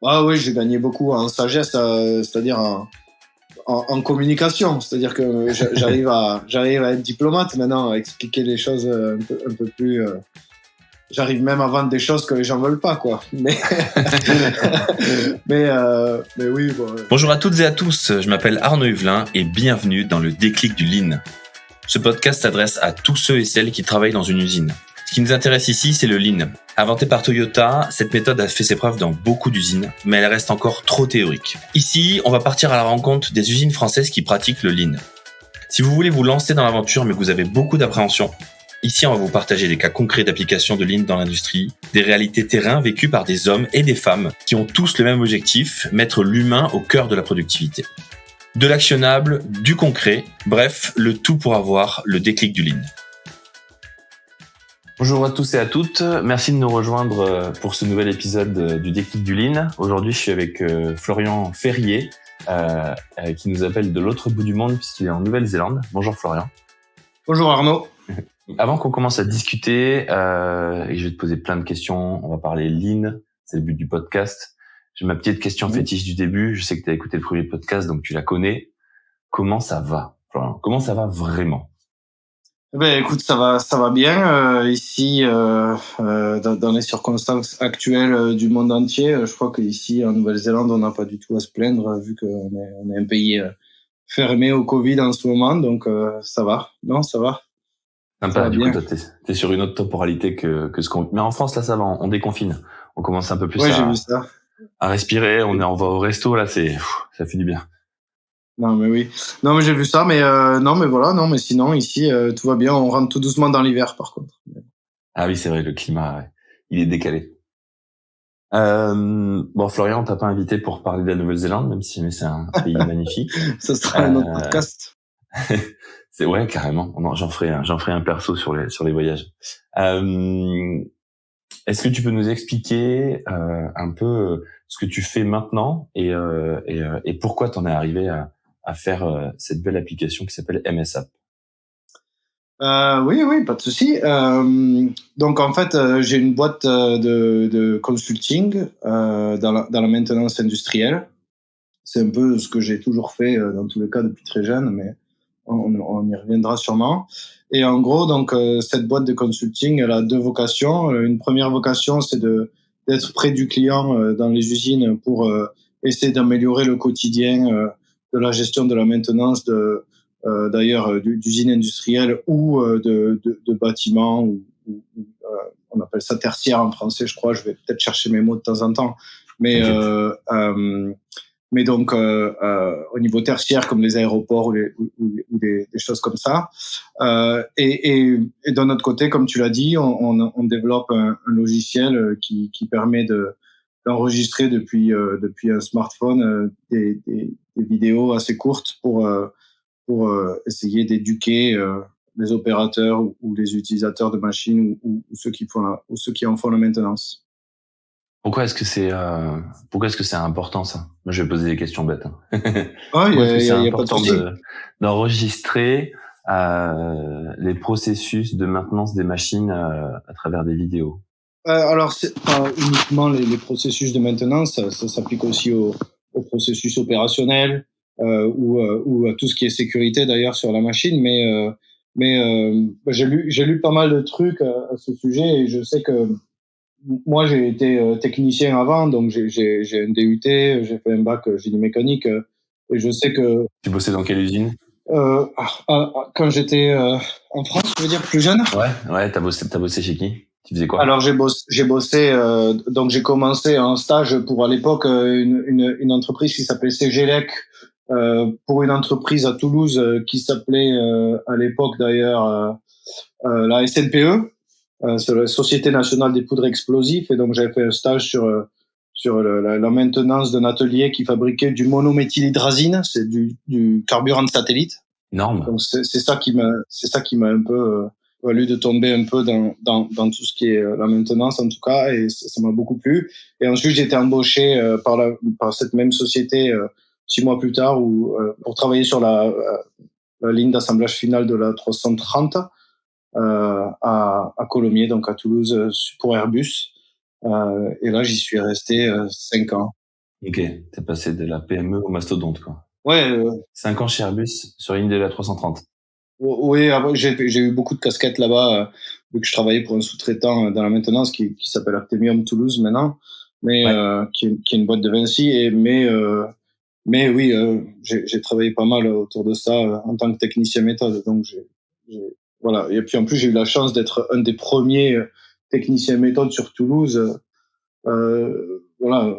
Ah oui, j'ai gagné beaucoup en sagesse, c'est-à-dire en communication. C'est-à-dire que j'arrive à être diplomate maintenant, à expliquer les choses un peu plus. J'arrive même à vendre des choses que les gens veulent pas, quoi. Mais oui. Bon. Bonjour à toutes et à tous, je m'appelle Arnaud Huvelin et bienvenue dans le déclic du Lean. Ce podcast s'adresse à tous ceux et celles qui travaillent dans une usine. Ce qui nous intéresse ici, c'est le Lean. Inventé par Toyota, cette méthode a fait ses preuves dans beaucoup d'usines, mais elle reste encore trop théorique. Ici, on va partir à la rencontre des usines françaises qui pratiquent le Lean. Si vous voulez vous lancer dans l'aventure mais que vous avez beaucoup d'appréhension, ici on va vous partager des cas concrets d'application de Lean dans l'industrie, des réalités terrain vécues par des hommes et des femmes qui ont tous le même objectif, mettre l'humain au cœur de la productivité. De l'actionnable, du concret, bref, le tout pour avoir le déclic du Lean. Bonjour à tous et à toutes, merci de nous rejoindre pour ce nouvel épisode du déclic du Lean. Aujourd'hui, je suis avec Florian Ferrier, qui nous appelle de l'autre bout du monde puisqu'il est en Nouvelle-Zélande. Bonjour Florian. Bonjour Arnaud. Avant qu'on commence à discuter, et je vais te poser plein de questions, on va parler Lean, c'est le but du podcast. J'ai ma petite question fétiche du début, je sais que tu as écouté le premier podcast, donc tu la connais. Comment ça va, Florian ? Comment ça va vraiment ? Écoute, ça va bien ici dans les circonstances actuelles du monde entier. Je crois qu'ici en Nouvelle-Zélande, on n'a pas du tout à se plaindre vu qu'on est un pays fermé au Covid en ce moment, donc ça va. Non, ça va. Sympa, du coup, toi, t'es sur une autre temporalité que ce qu'on... Mais en France, là, ça va, on déconfine. On commence un peu plus j'ai vu ça. À respirer, on va au resto, là, ça fait du bien. Non, mais oui. Non, mais j'ai vu ça, mais non, mais voilà, non, mais sinon, ici, tout va bien. On rentre tout doucement dans l'hiver, par contre. Ah oui, c'est vrai, le climat, il est décalé. Bon, Florian, on t'a pas invité pour parler de la Nouvelle-Zélande, même si c'est un pays magnifique. Ce sera un autre podcast. C'est ouais, carrément. Non, j'en ferai un perso sur les voyages. Est-ce que tu peux nous expliquer un peu ce que tu fais maintenant et pourquoi t'en es arrivé à faire cette belle application qui s'appelle MSApp? Oui, pas de souci. Donc en fait, j'ai une boîte de consulting dans la maintenance industrielle. C'est un peu ce que j'ai toujours fait dans tous les cas depuis très jeune, mais on y reviendra sûrement. Et en gros, donc cette boîte de consulting, elle a deux vocations. Une première vocation, c'est d'être près du client dans les usines pour essayer d'améliorer le quotidien de la gestion de la maintenance d'ailleurs d'usines industrielles ou de bâtiments on appelle ça tertiaire en français, je crois. Je vais peut-être chercher mes mots de temps en temps, mais donc au niveau tertiaire comme les aéroports ou des choses comme ça. Et d'un autre côté, comme tu l'as dit, on développe un logiciel qui permet d'enregistrer depuis un smartphone des vidéos assez courtes pour essayer d'éduquer les opérateurs ou les utilisateurs de machines ou ceux qui en font la maintenance. Pourquoi est-ce que c'est important ça ? Moi, je vais poser des questions bêtes. Ah, pourquoi est-ce que c'est important d'enregistrer les processus de maintenance des machines à travers des vidéos ? Alors, c'est pas uniquement les processus de maintenance, ça s'applique aussi aux processus opérationnels ou à tout ce qui est sécurité d'ailleurs sur la machine. Mais j'ai lu pas mal de trucs à ce sujet et je sais que moi j'ai été technicien avant, donc j'ai un DUT, j'ai fait un bac génie mécanique et je sais que. Tu bossais dans quelle usine ? Quand j'étais en France, je veux dire plus jeune. Ouais, t'as bossé chez qui ? Tu faisais quoi ? Alors j'ai bossé donc j'ai commencé un stage pour à l'époque une entreprise qui s'appelait CGLEC pour une entreprise à Toulouse qui s'appelait à l'époque d'ailleurs la SNPE, c'est la Société nationale des poudres explosives, et donc j'avais fait un stage sur la maintenance d'un atelier qui fabriquait du monométhylhydrazine, c'est du carburant de satellite. Énorme. Donc c'est ça qui m'a un peu valu de tomber un peu dans tout ce qui est la maintenance en tout cas, et ça m'a beaucoup plu. Et ensuite j'ai été embauché par cette même société 6 mois plus tard pour travailler sur la ligne d'assemblage final de la 330 à Colomiers, donc à Toulouse, pour Airbus. Et là j'y suis resté 5 ans. Ok, t'es passé de la PME au mastodonte, quoi. Ouais, 5 ans chez Airbus sur une de la 330. oui, après, j'ai eu beaucoup de casquettes là-bas, vu que je travaillais pour un sous-traitant dans la maintenance qui s'appelle Artemium Toulouse maintenant, mais Ouais. qui est une boîte de Vinci. Mais oui, j'ai travaillé pas mal autour de ça en tant que technicien méthode. Donc voilà. Et puis en plus, j'ai eu la chance d'être un des premiers techniciens méthode sur Toulouse. Voilà.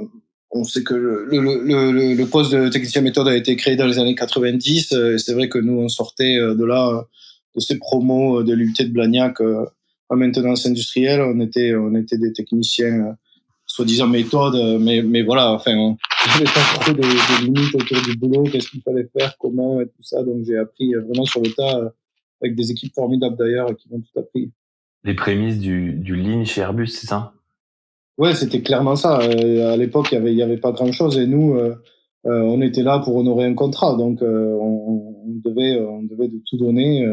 On sait que le poste de technicien méthode a été créé dans les années 90. Et c'est vrai que nous, on sortait de là, de ces promos de l'UT de Blagnac en maintenance industrielle. On était des techniciens soi-disant méthode, mais voilà, enfin, il n'y avait pas trop de limites autour du boulot, qu'est-ce qu'il fallait faire, comment et tout ça. Donc j'ai appris vraiment sur le tas, avec des équipes formidables d'ailleurs qui m'ont tout appris. Les prémices du Lean chez Airbus, c'est ça? Ouais, c'était clairement ça. À l'époque, il y avait pas grand-chose et nous, on était là pour honorer un contrat. Donc, on devait de tout donner.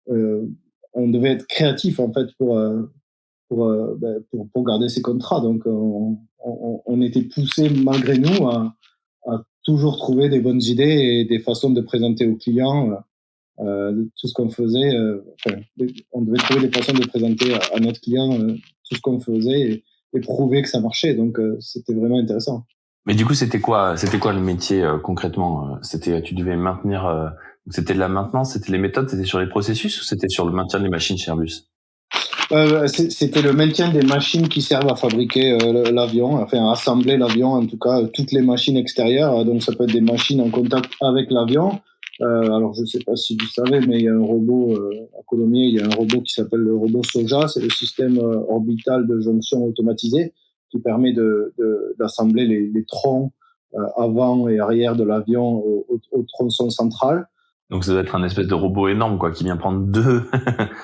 Euh, on devait être créatif en fait pour garder ces contrats. Donc, on était poussé malgré nous à toujours trouver des bonnes idées et des façons de présenter aux clients tout ce qu'on faisait. Enfin, on devait trouver des façons de présenter à notre client tout ce qu'on faisait et prouver que ça marchait. Donc, c'était vraiment intéressant. Mais du coup, c'était quoi le métier concrètement? Tu devais maintenir, c'était de la maintenance, c'était les méthodes, c'était sur les processus ou c'était sur le maintien des machines chez Airbus? C'était le maintien des machines qui servent à fabriquer l'avion, enfin à assembler l'avion, en tout cas toutes les machines extérieures. Donc ça peut être des machines en contact avec l'avion. Alors je ne sais pas si vous savez, mais il y a un robot à Colomiers, il y a un robot qui s'appelle le robot Soja, c'est le système orbital de jonction automatisé qui permet d'assembler les troncs avant et arrière de l'avion au tronçon central. Donc ça doit être un espèce de robot énorme, quoi, qui vient prendre deux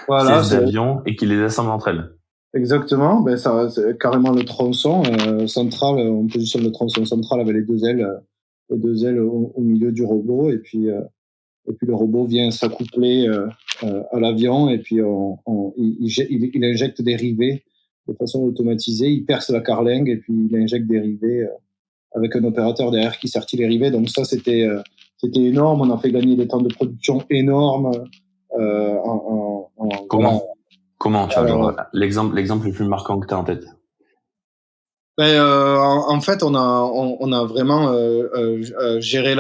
Voilà, pièces c'est d'avion et qui les assemble entre elles. exactement, ben ça, c'est carrément le tronçon central. On positionne le tronçon central avec les deux ailes au milieu du robot, et puis le robot vient s'accoupler à l'avion, et puis il injecte des rivets de façon automatisée. Il perce la carlingue et puis il injecte des rivets avec un opérateur derrière qui sertit les rivets. Donc ça, c'était énorme. On a fait gagner des temps de production énormes. Voilà. Comment? Comment, tu vois, genre, Alors, l'exemple le plus marquant que tu as en tête? en fait, on a vraiment géré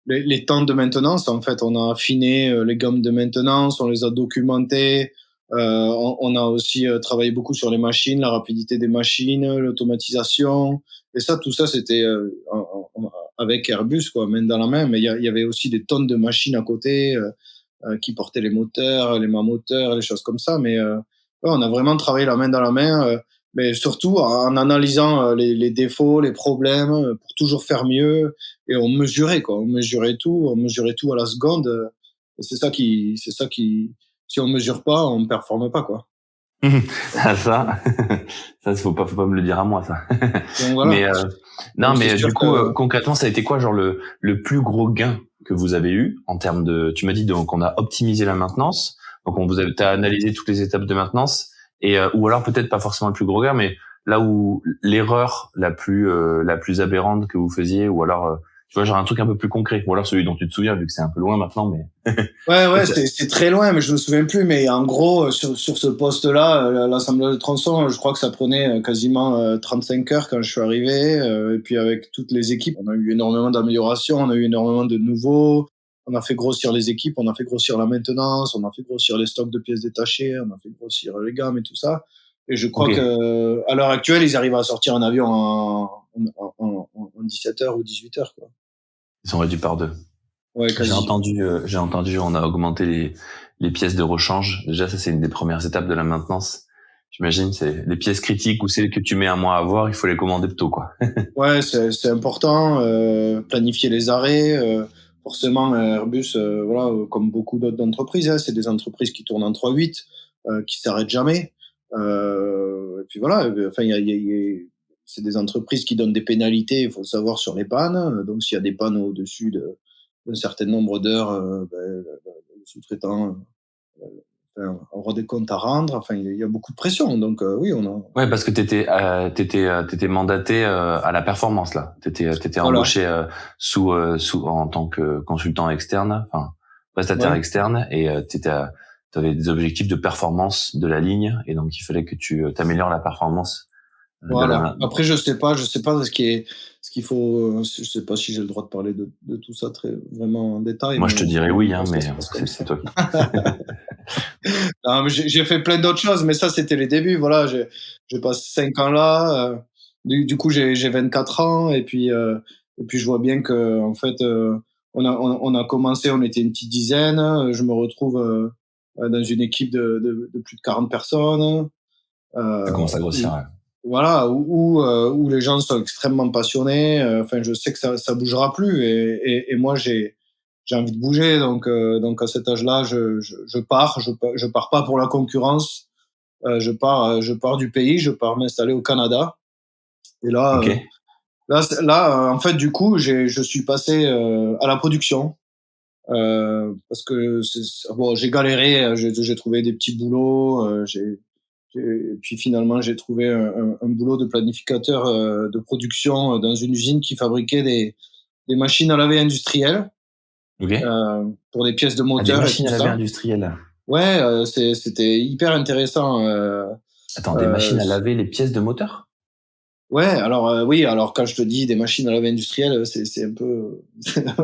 les temps de maintenance. En fait, on a affiné les gammes de maintenance, on les a documentés. On a aussi travaillé beaucoup sur les machines, la rapidité des machines, l'automatisation. Et ça, tout ça, c'était avec Airbus, quoi, main dans la main. Mais il y avait aussi des tonnes de machines à côté qui portaient les moteurs, les mâts moteurs, les choses comme ça. Mais ouais, on a vraiment travaillé la main dans la main. Mais surtout en analysant les défauts, les problèmes, pour toujours faire mieux. Et on mesurait, quoi. On mesurait tout à la seconde. Et c'est ça qui, si on mesure pas, on performe pas, quoi. Ah, ça, faut pas me le dire à moi, ça. Donc voilà. Mais non, Donc c'est mais sûr du coup, que concrètement, ça a été quoi, genre le plus gros gain que vous avez eu en termes de, tu m'as dit donc on a optimisé la maintenance, donc t'as analysé toutes les étapes de maintenance et ou alors peut-être pas forcément le plus gros gain, mais là où l'erreur la plus aberrante que vous faisiez, ou alors tu vois genre un truc un peu plus concret, ou alors celui dont tu te souviens vu que c'est un peu loin maintenant, mais ouais, ouais, peut-être. c'est très loin, mais je me souviens plus. Mais en gros, sur ce poste-là, l'assemblage de tronçons, je crois que ça prenait quasiment 35 heures quand je suis arrivé. Et puis avec toutes les équipes, on a eu énormément d'améliorations, on a eu énormément de nouveaux. On a fait grossir les équipes, on a fait grossir la maintenance, on a fait grossir les stocks de pièces détachées, on a fait grossir les gammes et tout ça. Et je crois Ok, que à l'heure actuelle, ils arrivent à sortir un avion en 17 heures ou 18 heures, quoi. ils sont réduits par deux. Ouais, quasi. J'ai entendu, on a augmenté les pièces de rechange. Déjà, ça, c'est une des premières étapes de la maintenance. J'imagine, c'est les pièces critiques ou celles que tu mets un mois à voir, il faut les commander plutôt, quoi. Ouais, c'est important. Planifier les arrêts. Forcément, Airbus, voilà, comme beaucoup d'autres entreprises, hein, c'est des entreprises qui tournent en 3/8, qui s'arrêtent jamais. Et puis voilà. Enfin, c'est des entreprises qui donnent des pénalités, il faut le savoir, sur les pannes. Donc, s'il y a des pannes au-dessus d'un certain nombre d'heures, le sous-traitant aura des comptes à rendre. Enfin, il y a beaucoup de pression. Donc oui, on a. Ouais, parce que t'étais mandaté à la performance là. T'étais Voilà. embauché sous en tant que consultant externe, enfin prestataire externe, et t'avais des objectifs de performance de la ligne, et donc il fallait que tu t'améliores la performance. Voilà. Après, je sais pas ce qu'il faut. Je sais pas si j'ai le droit de parler de tout ça vraiment en détail. Moi, je te dirais oui, hein, mais c'est toi. Non, mais j'ai fait plein d'autres choses, mais ça, c'était les débuts. Voilà, j'ai passé 5 ans là. Du coup, j'ai 24 ans, et puis je vois bien que en fait, on a commencé, on était une petite dizaine. Je me retrouve dans une équipe de plus de 40 personnes. Ça commence à grossir. Ouais. Voilà, où les gens sont extrêmement passionnés. Enfin, je sais que ça bougera plus, et moi j'ai envie de bouger. Donc à cet âge-là, je pars pas pour la concurrence. Je pars du pays, je pars m'installer au Canada. Et là, okay. En fait, du coup, je suis passé à la production. Parce que bon, j'ai galéré, j'ai trouvé des petits boulots, et puis finalement, j'ai trouvé un boulot de planificateur de production dans une usine qui fabriquait des machines à laver industrielles. Okay. Pour des pièces de moteur. Des machines et tout à laver ça. industrielles. Ouais, c'était hyper intéressant. Attends, des machines à laver les pièces de moteur? Ouais, alors oui, alors quand je te dis des machines à laver industrielles, c'est un peu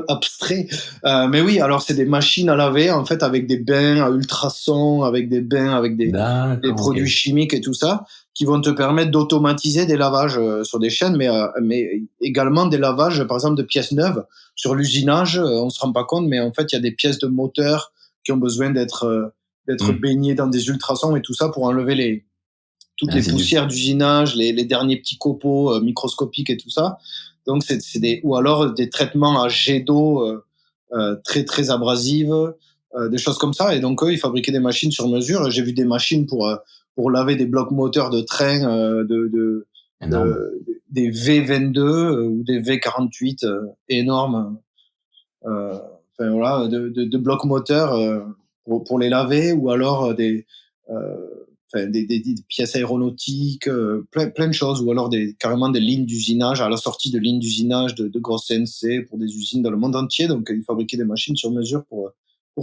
abstrait. Mais oui, alors c'est des machines à laver en fait avec des bains à ultrasons, avec des bains avec des produits chimiques et tout ça, qui vont te permettre d'automatiser des lavages sur des chaînes, mais également des lavages, par exemple, de pièces neuves sur l'usinage. On se rend pas compte, mais en fait, il y a des pièces de moteur qui ont besoin d'être baignées dans des ultrasons et tout ça pour enlever toutes les poussières d'usinage, les derniers petits copeaux microscopiques et tout ça. Donc ou alors des traitements à jet d'eau très très abrasives, des choses comme ça. Et donc eux, ils fabriquaient des machines sur mesure. J'ai vu des machines pour laver des blocs moteurs de train, des V22 ou des V48 énormes. Enfin voilà, de blocs moteurs pour les laver, ou alors des pièces aéronautiques, plein de choses, ou alors carrément des lignes d'usinage, à la sortie de lignes d'usinage de grosses CNC pour des usines dans le monde entier. Donc ils fabriquaient des machines sur mesure pour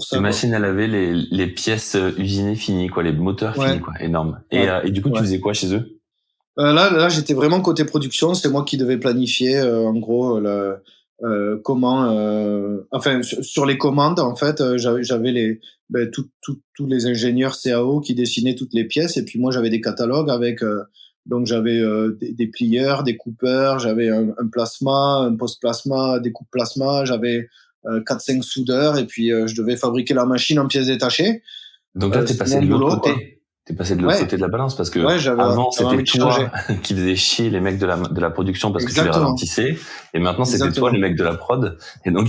ça. Des machines à laver les pièces usinées finies, quoi, les moteurs finis, quoi, énorme. Et du coup, tu faisais quoi chez eux? Là, j'étais vraiment côté production. C'est moi qui devais planifier, en gros, comment, enfin, sur les commandes, en fait, j'avais tous les ingénieurs CAO qui dessinaient toutes les pièces, et puis moi, j'avais des catalogues avec, donc j'avais des plieurs, des coupeurs, j'avais un plasma, un post-plasma, des coupes plasma, j'avais 4-5 soudeurs, et puis je devais fabriquer la machine en pièces détachées. Donc là, t'es passé de l'autre côté. T'es passé de l'autre côté de la balance, parce que avant, c'était toi qui faisais chier les mecs de la production parce que tu les ralentissais, et maintenant, c'était toi le mec de la prod, et donc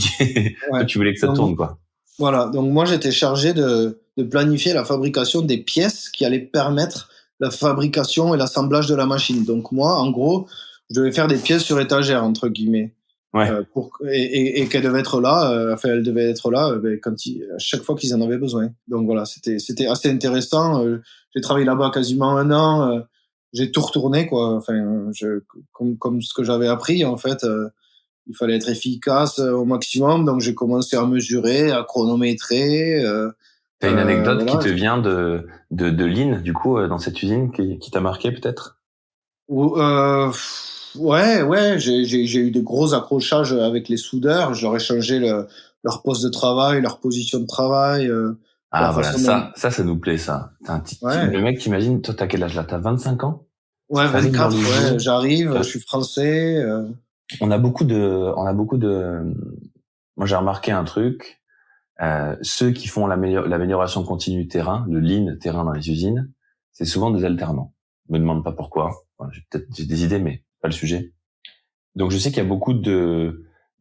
toi, tu voulais que ça tourne, quoi. Voilà, donc moi, j'étais chargé de planifier la fabrication des pièces qui allaient permettre la fabrication et l'assemblage de la machine. Donc moi, en gros, je devais faire des pièces sur étagère, entre guillemets. Ouais. Et qu'elle devait être là, enfin, elle devait être là à chaque fois qu'ils en avaient besoin. Donc voilà, c'était assez intéressant. J'ai travaillé là-bas quasiment 1 an. J'ai tout retourné, quoi. Enfin, comme ce que j'avais appris, en fait. Il fallait être efficace au maximum, donc j'ai commencé à mesurer, à chronométrer. T'as une anecdote qui te vient de Lean, du coup, dans cette usine qui t'a marqué, peut-être? Ouais, j'ai eu des gros accrochages avec les soudeurs. Je leur ai changé leur poste de travail, leur position de travail. Voilà, ça nous plaît, ça. Le mec, t'imagines, toi, t'as quel âge là? T'as 25 ans? Ouais, 24, ouais, j'arrive, je suis français. On a beaucoup de. Moi, j'ai remarqué un truc. Ceux qui font l'amélioration continue terrain, le lean terrain dans les usines, c'est souvent des alternants. Je me demande pas pourquoi. Enfin, j'ai des idées, mais pas le sujet. Donc, je sais qu'il y a beaucoup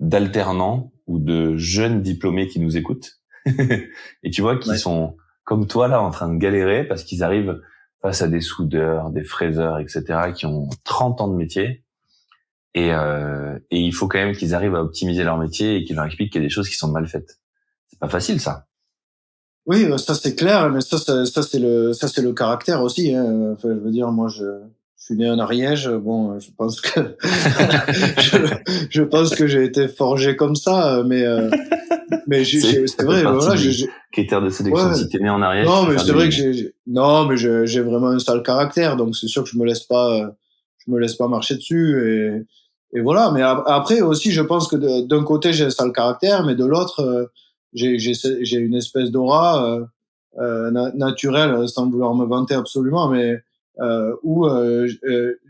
d'alternants ou de jeunes diplômés qui nous écoutent. Et tu vois, qui sont comme toi là, en train de galérer parce qu'ils arrivent face à des soudeurs, des fraiseurs, etc., qui ont 30 ans de métier. Et il faut quand même qu'ils arrivent à optimiser leur métier et qu'ils leur expliquent qu'il y a des choses qui sont mal faites. C'est pas facile, ça. Oui, ça c'est clair, mais ça c'est le caractère aussi. Hein. Enfin, je veux dire, moi je suis né en Ariège. Bon, je pense que je, je pense que j'ai été forgé comme ça, mais c'est Ça fait vrai. partie Voilà, des critères de sélection. ouais. Si t'es né en Ariège, tu Non, peux mais faire c'est du vrai que lean. non, mais j'ai vraiment un sale caractère, donc c'est sûr que je me laisse pas marcher dessus et voilà. Mais après aussi, je pense que d'un côté j'ai un sale caractère, mais de l'autre, j'ai une espèce d'aura naturelle, sans vouloir me vanter absolument, mais où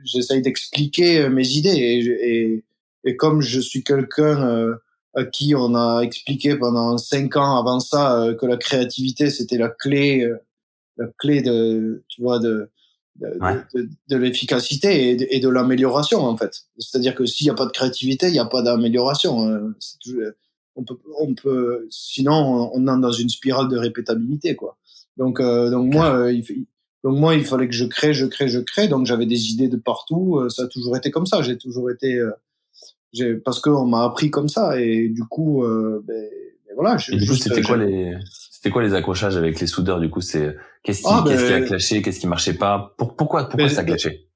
j'essaye d'expliquer mes idées et comme je suis quelqu'un à qui on a expliqué pendant 5 ans avant ça que la créativité c'était la clé de, tu vois, Ouais. de l'efficacité et de l'amélioration en fait. C'est-à-dire que s'il n'y a pas de créativité, il n'y a pas d'amélioration. On peut, sinon on entre dans une spirale de répétabilité quoi. Donc Clair. moi il fallait que je crée. Donc j'avais des idées de partout. Ça a toujours été comme ça. J'ai toujours été parce qu'on m'a appris comme ça et du coup voilà Et du coup, juste c'était quoi les accrochages avec les soudeurs? Du coup, ah qu'est-ce qui a clashé? Qu'est-ce qui marchait pas? Pourquoi ça a ben, clashé?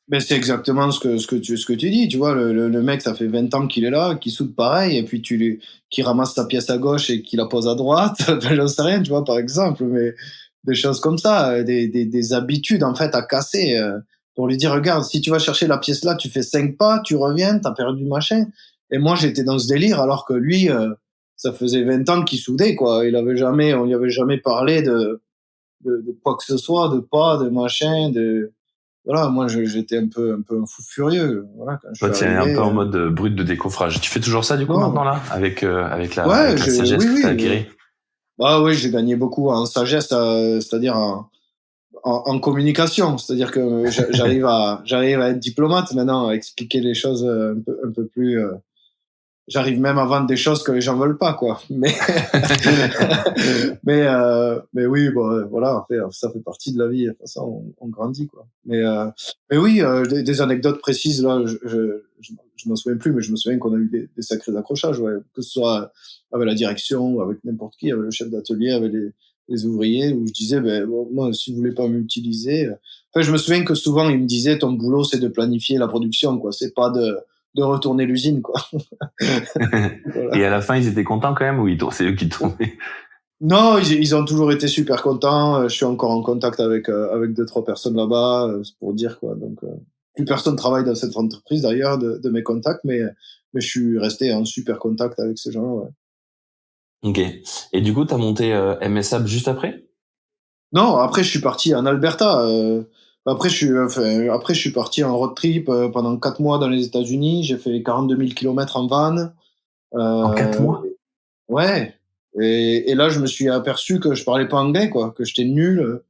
ben c'est exactement ce que tu dis, tu vois, le mec, ça fait 20 ans qu'il est là, qui soude pareil, et puis qui ramasse sa pièce à gauche et qui la pose à droite, ben, j'en sais rien, tu vois, par exemple, mais des choses comme ça, des habitudes, en fait, à casser, pour lui dire, regarde, si tu vas chercher la pièce là, tu fais 5 pas, tu reviens, t'as perdu machin. Et moi, j'étais dans ce délire, alors que lui, ça faisait 20 ans qu'il soudait, quoi. On lui avait jamais parlé de quoi que ce soit, de pas, de machin, voilà, moi j'étais un peu un fou furieux, voilà, quand je Toi, suis tu es un peu arrivé. en mode brut de décoffrage. Tu fais toujours ça, du coup, maintenant, Non, là? ouais, Avec la sagesse oui, que t'as oui, acquérie? ah oui, j'ai gagné beaucoup en sagesse, c'est-à-dire en communication, c'est-à-dire que j'arrive à être diplomate maintenant, à expliquer les choses un peu plus. J'arrive même à vendre des choses que les gens veulent pas, quoi. Mais oui, bon, voilà, en fait, ça fait partie de la vie. De toute façon, on grandit, quoi. Mais oui, des anecdotes précises là, je m'en souviens plus, mais je me souviens qu'on a eu des sacrés accrochages, ouais, que ce soit avec la direction ou avec n'importe qui, avec le chef d'atelier, avec les ouvriers, où je disais, ben bon, moi, si vous voulez pas m'utiliser, enfin, je me souviens que souvent ils me disaient, ton boulot, c'est de planifier la production, quoi. C'est pas de retourner l'usine, quoi. Et Voilà. à la fin, ils étaient contents quand même, ou c'est eux qui t'ont... Non, ils ont toujours été super contents. Je suis encore en contact avec deux, trois personnes là-bas, c'est pour dire quoi. Donc, plus personne travaille dans cette entreprise d'ailleurs de mes contacts, mais je suis resté en super contact avec ces gens-là. Ouais. Ok. Et du coup, t'as monté MSAB juste après? Non, après je suis parti en Alberta. Après je suis parti en road trip pendant 4 mois dans les États-Unis. J'ai fait 42 000 kilomètres en van. En 4 mois? Ouais. Et là, je me suis aperçu que je parlais pas anglais, quoi, que j'étais nul,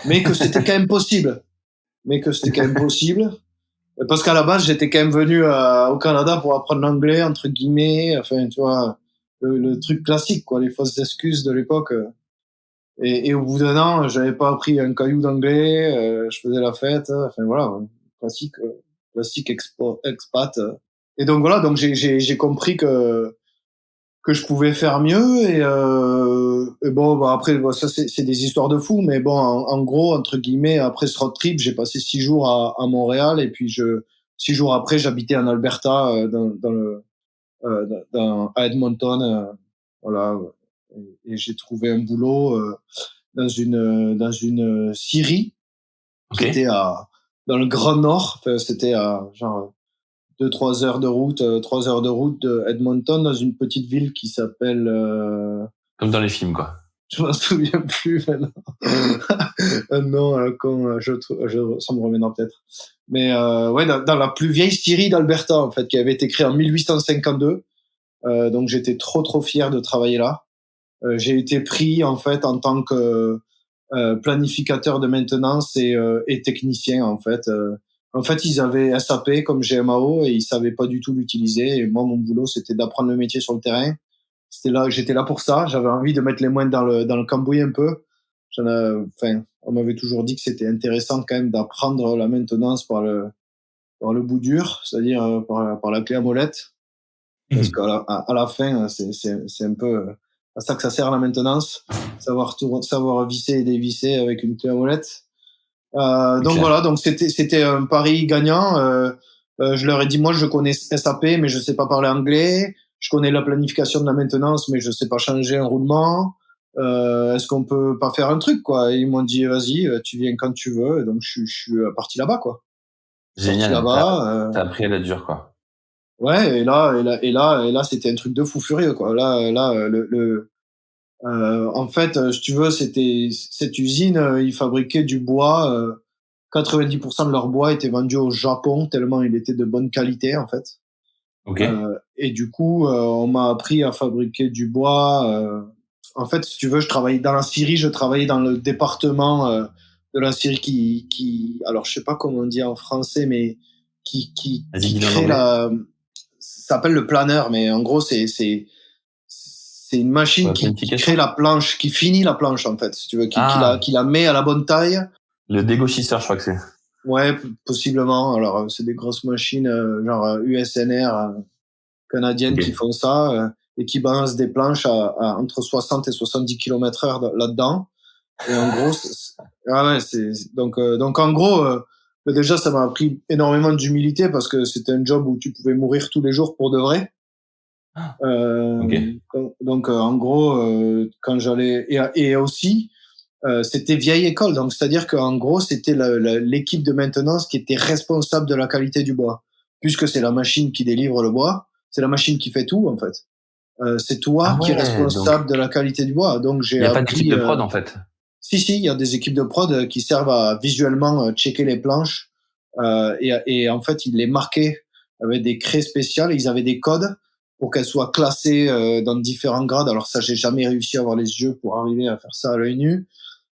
mais que c'était quand même possible. Mais que c'était quand même possible. Parce qu'à la base, j'étais quand même venu au Canada pour apprendre l'anglais, entre guillemets. Enfin, tu vois, le truc classique, quoi, les fausses excuses de l'époque. Et au bout d'un an, j'avais pas appris un caillou d'anglais, je faisais la fête. Enfin, voilà, classique, classique expat. Et donc voilà, donc j'ai compris que je pouvais faire mieux et bon bah après bon, ça c'est des histoires de fous mais bon en gros entre guillemets après ce road trip j'ai passé 6 jours à Montréal et puis 6 jours après j'habitais en Alberta à Edmonton voilà et j'ai trouvé un boulot dans une scierie Ok. qui était dans le Grand Nord. Enfin, c'était à genre 2-3 heures de route, 3 heures de route de Edmonton, dans une petite ville qui s'appelle. Comme dans les films, quoi. Je m'en souviens plus maintenant. Non, quand ça me reviendra peut-être. Mais ouais, dans la plus vieille scierie d'Alberta, en fait, qui avait été créée en 1852. Donc j'étais trop fier de travailler là. J'ai été pris en fait en tant que planificateur de maintenance et technicien en fait. En fait, ils avaient SAP comme GMAO et ils savaient pas du tout l'utiliser. Et moi, mon boulot, c'était d'apprendre le métier sur le terrain. J'étais là pour ça. J'avais envie de mettre les mains dans le cambouis un peu. Enfin, on m'avait toujours dit que c'était intéressant quand même d'apprendre la maintenance par le bout dur, c'est-à-dire par la clé à molette. Parce qu'à la fin, c'est un peu à ça que ça sert la maintenance, savoir visser et dévisser avec une clé à molette. Donc voilà, donc c'était un pari gagnant. Je leur ai dit, moi je connais SAP mais je sais pas parler anglais, je connais la planification de la maintenance mais je sais pas changer un roulement. Est-ce qu'on peut pas faire un truc quoi? Et ils m'ont dit vas-y, tu viens quand tu veux. Et donc je suis parti là-bas quoi. Sorti Génial. là-bas. T'as appris à la dure, quoi. Ouais, et là, c'était un truc de fou furieux quoi. Là, en fait, si tu veux, c'était cette usine, ils fabriquaient du bois. 90% de leur bois était vendu au Japon tellement il était de bonne qualité en fait. Ok. Et du coup, on m'a appris à fabriquer du bois. En fait, si tu veux, je travaillais dans la scierie, je travaillais dans le département de la scierie alors je sais pas comment on dit en français, mais Vas-y, qui dis-le en crée anglais. ça s'appelle le planeur, mais en gros, c'est une machine Ouais, qui crée planification. la planche, qui finit la planche en fait, si tu veux, Ah, qui la met à la bonne taille. le dégauchisseur, je crois que c'est. Ouais, possiblement. Alors, c'est des grosses machines, genre USNR, canadiennes qui Ok. font ça, et qui balancent des planches à entre 60 et 70 km/h là-dedans. Et en gros, ah ouais, donc en gros, déjà, ça m'a appris énormément d'humilité parce que c'était un job où tu pouvais mourir tous les jours pour de vrai. Ok. En gros, quand j'allais et aussi, c'était vieille école, donc c'est-à-dire qu'en gros, c'était l'équipe de maintenance qui était responsable de la qualité du bois, puisque c'est la machine qui délivre le bois, c'est la machine qui fait tout en fait. C'est Ah toi qui es ouais, donc responsable de la qualité du bois. Donc il j'ai n'y a pas d'équipe appris. de prod, en fait. Si, il y a des équipes de prod qui servent à visuellement checker les planches, et en fait ils les marquaient avec des craies spéciales. Ils avaient des codes pour qu'elles soient classées dans différents grades. Alors ça, j'ai jamais réussi à avoir les yeux pour arriver à faire ça à l'œil nu.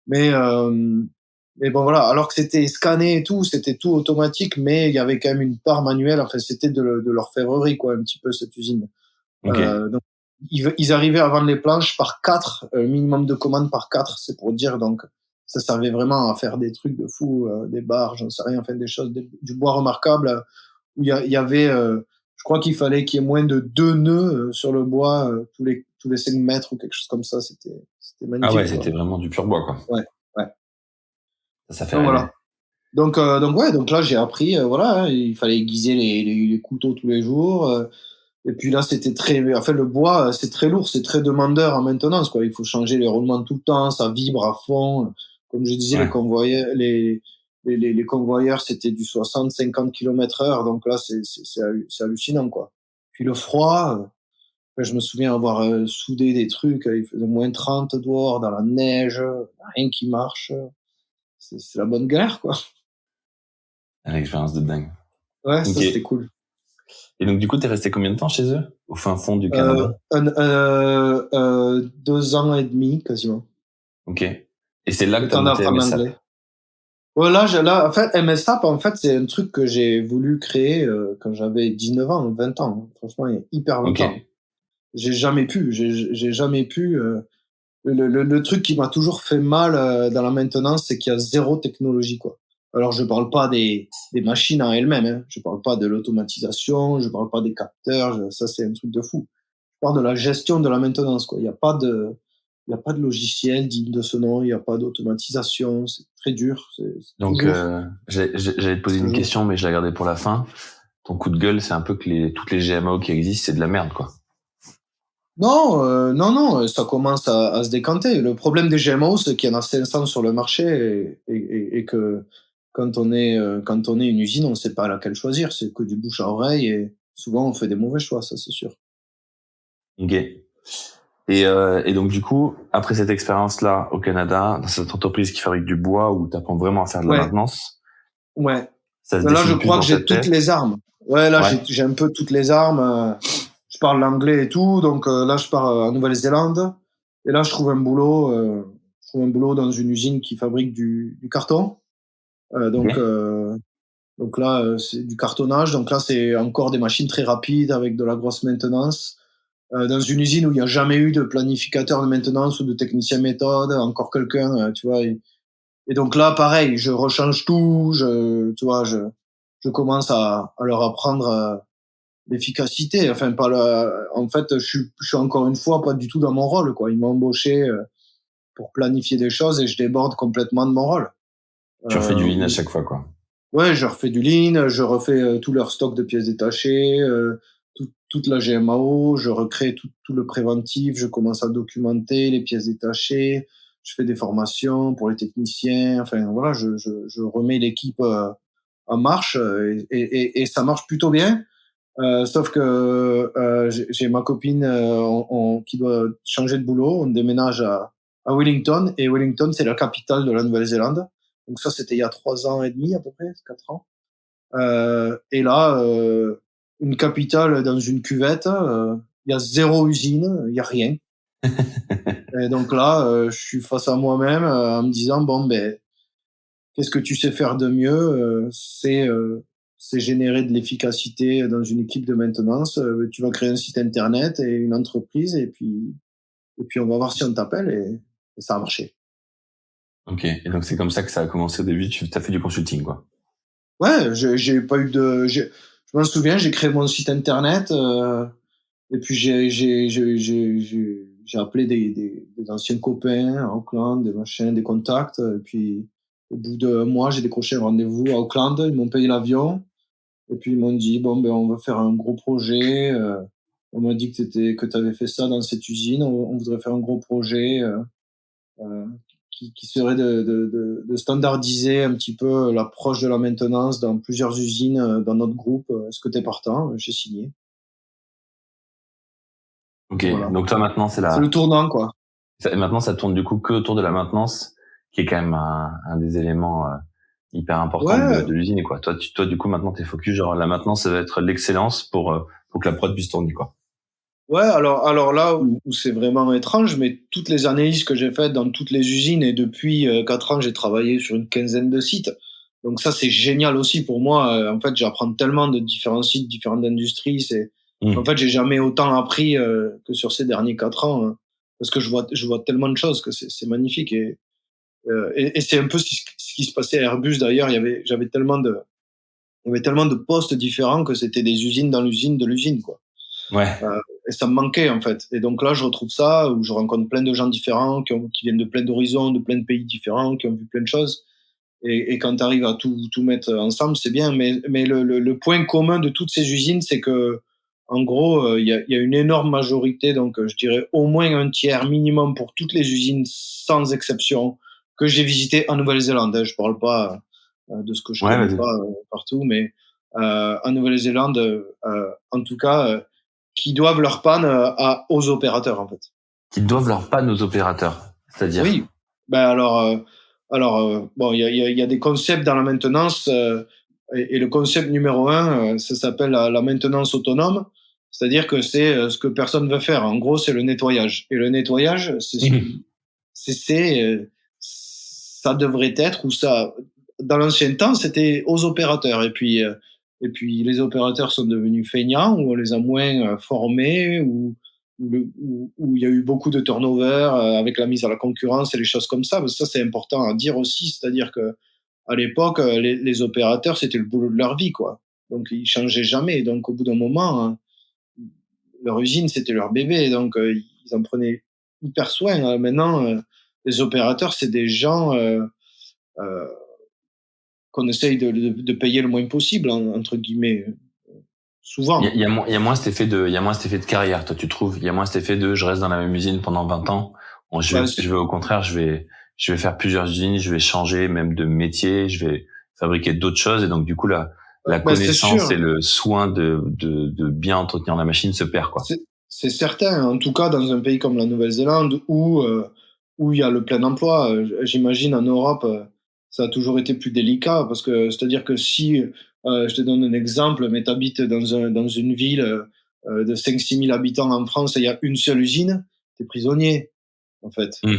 Mais, mais bon, voilà. Alors que c'était scanné et tout, c'était tout automatique, mais il y avait quand même une part manuelle. Enfin, c'était de l'orfèvrerie, quoi, un petit peu, cette usine. Ok. Donc, ils arrivaient à vendre les planches par 4, minimum de commandes par 4, c'est pour dire. Donc, ça servait vraiment à faire des trucs de fou, des barres, j'en sais rien, enfin, des choses, du bois remarquable, où il y avait, je crois qu'il fallait qu'il y ait moins de 2 nœuds sur le bois, tous les 5 mètres ou quelque chose comme ça. C'était Ah ouais, magnifique, quoi. c'était vraiment du pur bois, quoi. Ouais, ouais. Ça fait Donc rêver. voilà. Donc ouais, donc là j'ai appris, voilà, hein, il fallait aiguiser les couteaux tous les jours. Et puis là c'était enfin le bois, c'est très lourd, c'est très demandeur en maintenance quoi. Il faut changer les roulements tout le temps, ça vibre à fond. Comme je disais, Ouais. les convoyeurs c'était du 60-50 km/h, donc là c'est hallucinant quoi. Puis le froid, je me souviens avoir soudé des trucs, il faisait -30 dehors dans la neige, rien qui marche. C'est la bonne galère quoi. Une expérience de dingue. Ouais, ça Ok. c'était cool. Et donc, du coup, t'es resté combien de temps chez eux? Au fin fond du Euh, Canada? 2 ans et demi quasiment. Ok. Et c'est là que Le t'as temps monté d'apprendre MSAP? l'anglais. Ouais, là, en fait, MSAP, en fait, c'est un truc que j'ai voulu créer quand j'avais 19 ans, 20 ans. Franchement, il y a hyper Ok. longtemps. J'ai jamais pu. Le truc qui m'a toujours fait mal dans la maintenance, c'est qu'il y a zéro technologie, quoi. Alors, je parle pas des machines en elles-mêmes, hein. Je parle pas de l'automatisation, je parle pas des capteurs, ça, c'est un truc de fou. Je parle de la gestion de la maintenance, quoi. Il y a pas de logiciel digne de ce nom, il y a pas d'automatisation, c'est très dur, c'est Donc, toujours, j'allais te poser c'est une toujours. question, mais je l'ai gardée pour la fin. Ton coup de gueule, c'est un peu que toutes les GMO qui existent, c'est de la merde, quoi. Non, non, ça commence à se décanter. Le problème des GMO, c'est qu'il y en a 500 sur le marché et que quand on est une usine, on ne sait pas laquelle choisir. C'est que du bouche à oreille et souvent on fait des mauvais choix, ça c'est sûr. Ok. Et donc, du coup, après cette expérience-là au Canada, dans cette entreprise qui fabrique du bois où tu apprends vraiment à faire de la Ouais, maintenance, ouais. ça se Là, je dessine plus crois que dans ta j'ai toutes tête. les armes. Ouais, là, Ouais. j'ai un peu toutes les armes. Je parle l'anglais et tout, donc là, je pars en Nouvelle-Zélande. Et là, je trouve un boulot dans une usine qui fabrique du carton. Euh, donc, Ok. euh, donc là, c'est du cartonnage. Donc là, c'est encore des machines très rapides avec de la grosse maintenance. Dans une usine où il n'y a jamais eu de planificateur de maintenance ou de technicien méthode, encore quelqu'un, tu vois. Et donc là, pareil, je rechange tout. Tu vois, je commence à leur apprendre. l'efficacité. Enfin, pas en fait, je suis encore une fois pas du tout dans mon rôle, quoi. Ils m'ont embauché pour planifier des choses et je déborde complètement de mon rôle. Tu refais du lean à chaque fois, quoi. Ouais, je refais du lean, je refais tout leur stock de pièces détachées, toute la GMAO, je recrée tout le préventif, je commence à documenter les pièces détachées, je fais des formations pour les techniciens, enfin voilà, je remets l'équipe en marche et ça marche plutôt bien. Sauf que j'ai ma copine qui doit changer de boulot, on déménage à Wellington et Wellington c'est la capitale de la Nouvelle-Zélande. Donc ça c'était il y a 3 ans et demi à peu près, 4 ans. Et là, une capitale dans une cuvette, il y a zéro usine, il y a rien. Et donc là, je suis face à moi-même en me disant bon ben, qu'est-ce que tu sais faire de mieux c'est générer de l'efficacité dans une équipe de maintenance. Tu vas créer un site internet et une entreprise et puis on va voir si on t'appelle et ça a marché. Ok. Et donc c'est comme ça que ça a commencé au début. Tu as fait du consulting, quoi. Ouais, j'ai pas eu je m'en souviens, j'ai créé mon site internet. Et puis j'ai appelé des anciens copains à Auckland, des machins, des contacts. Et puis au bout d'un mois, j'ai décroché un rendez-vous à Auckland. Ils m'ont payé l'avion. Et puis ils m'ont dit bon ben on va faire un gros projet. On m'a dit que tu avais fait ça dans cette usine. On voudrait faire un gros projet euh, qui serait de standardiser un petit peu l'approche de la maintenance dans plusieurs usines dans notre groupe. Est-ce que tu es partant? J'ai signé. Ok. Voilà. Donc toi maintenant C'est le tournant quoi. maintenant ça tourne du coup que autour de la maintenance, qui est quand même un des éléments hyper importants Ouais, de l'usine, quoi. Toi du coup maintenant t'es focus genre la maintenance ça va être l'excellence pour que la prod puisse tourner, quoi. ouais, alors là où c'est vraiment étrange, mais toutes les analyses que j'ai faites dans toutes les usines et depuis 4 ans, j'ai travaillé sur une quinzaine de sites. Donc ça, c'est génial aussi pour moi. En fait, j'apprends tellement de différents sites, différentes industries. En fait, j'ai jamais autant appris que sur ces derniers 4 ans, hein, parce que je vois tellement de choses que c'est magnifique et c'est un peu ce qui se passait à Airbus d'ailleurs. Il y avait tellement de postes différents que c'était des usines dans l'usine de l'usine, quoi. Ouais. Et ça me manquait en fait. Et donc là, je retrouve ça où je rencontre plein de gens différents qui viennent de plein d'horizons, de plein de pays différents, qui ont vu plein de choses. Et quand tu arrives à tout mettre ensemble, c'est bien. Mais le point commun de toutes ces usines, c'est que en gros, il y a une énorme majorité, donc je dirais au moins un tiers minimum pour toutes les usines, sans exception, que j'ai visitées en Nouvelle-Zélande. Je parle pas de ce que je Ouais, connais vas-y. pas partout, mais en Nouvelle-Zélande, en tout cas, qui doivent leur panne aux opérateurs en fait. Qu'ils doivent leur panne aux opérateurs. C'est-à-dire. Oui, ben bon, il y a des concepts dans la maintenance et le concept numéro un, ça s'appelle la maintenance autonome, c'est-à-dire que c'est ce que personne veut faire. En gros, c'est le nettoyage. Et le nettoyage, ça devrait être ou ça dans l'ancien temps c'était aux opérateurs et puis les opérateurs sont devenus feignants ou on les a moins formés ou il y a eu beaucoup de turnover avec la mise à la concurrence et les choses comme ça. Parce que ça c'est important à dire aussi, c'est-à-dire que à l'époque les opérateurs c'était le boulot de leur vie quoi. Donc ils changeaient jamais. Donc au bout d'un moment hein, leur usine c'était leur bébé donc ils en prenaient hyper soin. Maintenant les opérateurs c'est des gens euh, qu'on essaye de payer le moins possible, entre guillemets, souvent. Il y a moins il y a moins cet effet de carrière, toi, tu trouves? Il y a moins cet effet de je reste dans la même usine pendant 20 ans. Bon, Bah, je vais au contraire, je vais faire plusieurs usines, je vais changer même de métier, je vais fabriquer d'autres choses. Et donc, du coup, la bah, c'est connaissance et sûr, le soin de bien entretenir la machine se perd, quoi. c'est certain. En tout cas, dans un pays comme la Nouvelle-Zélande où il y a le plein emploi, j'imagine en Europe, ça a toujours été plus délicat parce que c'est-à-dire que si je te donne un exemple, mais tu habites dans une ville de 5-6 000 habitants en France et il y a une seule usine, tu es prisonnier, en fait. Mmh.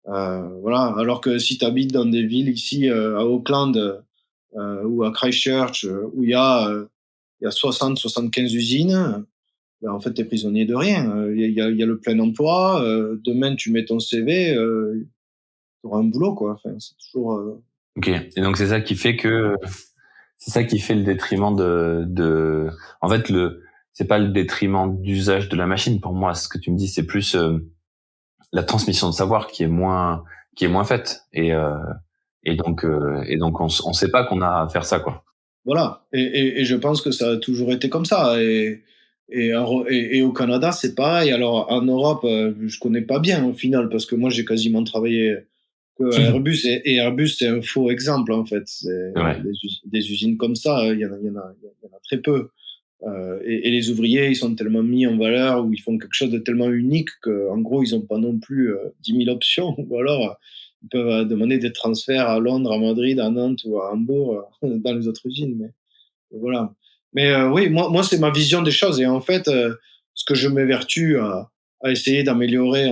Voilà. Alors que si tu habites dans des villes ici à Auckland ou à Christchurch où il y a 60-75 usines, ben, en fait, tu es prisonnier de rien. Il y a le plein emploi. Demain, tu mets ton CV, tu auras un boulot, quoi. Enfin, c'est toujours. Ok. Et donc, c'est ça qui fait le détriment en fait, c'est pas le détriment d'usage de la machine. Pour moi, ce que tu me dis, c'est plus la transmission de savoir qui est moins faite. Et donc on sait pas qu'on a à faire ça, quoi. Voilà. Et je pense que ça a toujours été comme ça. Et au Canada, c'est pareil. Alors en Europe, je connais pas bien au final parce que moi j'ai quasiment travaillé que à Airbus et Airbus c'est un faux exemple en fait. C'est Ouais. des usines comme ça, il y en a très peu. Et les ouvriers, ils sont tellement mis en valeur ou ils font quelque chose de tellement unique qu'en gros, ils n'ont pas non plus 10 000 options. Ou alors, ils peuvent demander des transferts à Londres, à Madrid, à Nantes ou à Hambourg, dans les autres usines. Mais voilà. Mais oui, moi, c'est ma vision des choses. Et en fait, ce que je m'évertue à essayer d'améliorer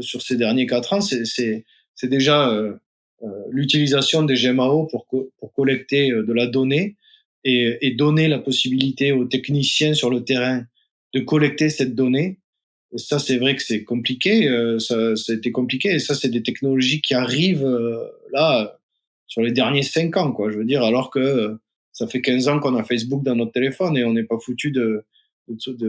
sur ces derniers 4 ans, c'est déjà l'utilisation des GMAO pour collecter de la donnée et donner la possibilité aux techniciens sur le terrain de collecter cette donnée. Et ça, c'est vrai que c'est compliqué. Ça a été compliqué. Et ça, c'est des technologies qui arrivent là sur les derniers 5 ans, quoi. Je veux dire, alors que ça fait 15 ans qu'on a Facebook dans notre téléphone et on n'est pas foutu de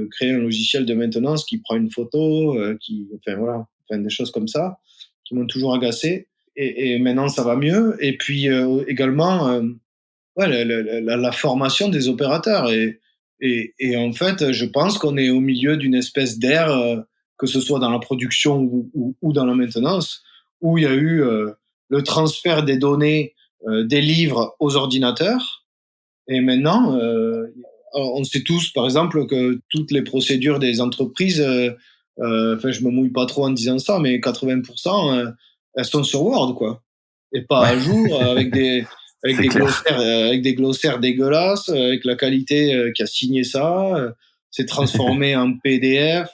créer un logiciel de maintenance qui prend une photo, enfin voilà, enfin, des choses comme ça qui m'ont toujours agacé. Et maintenant, ça va mieux. Et puis également, ouais, la formation des opérateurs. Et en fait, je pense qu'on est au milieu d'une espèce d'ère, que ce soit dans la production ou dans la maintenance, où il y a eu le transfert des données des livres aux ordinateurs. Et maintenant, on sait tous, par exemple, que toutes les procédures des entreprises, enfin, je me mouille pas trop en disant ça, mais 80%, elles sont sur Word, quoi, et pas Ouais, à jour, avec c'est des clair. glossaires, dégueulasses, avec la qualité qui a signé ça. C'est transformé en PDF.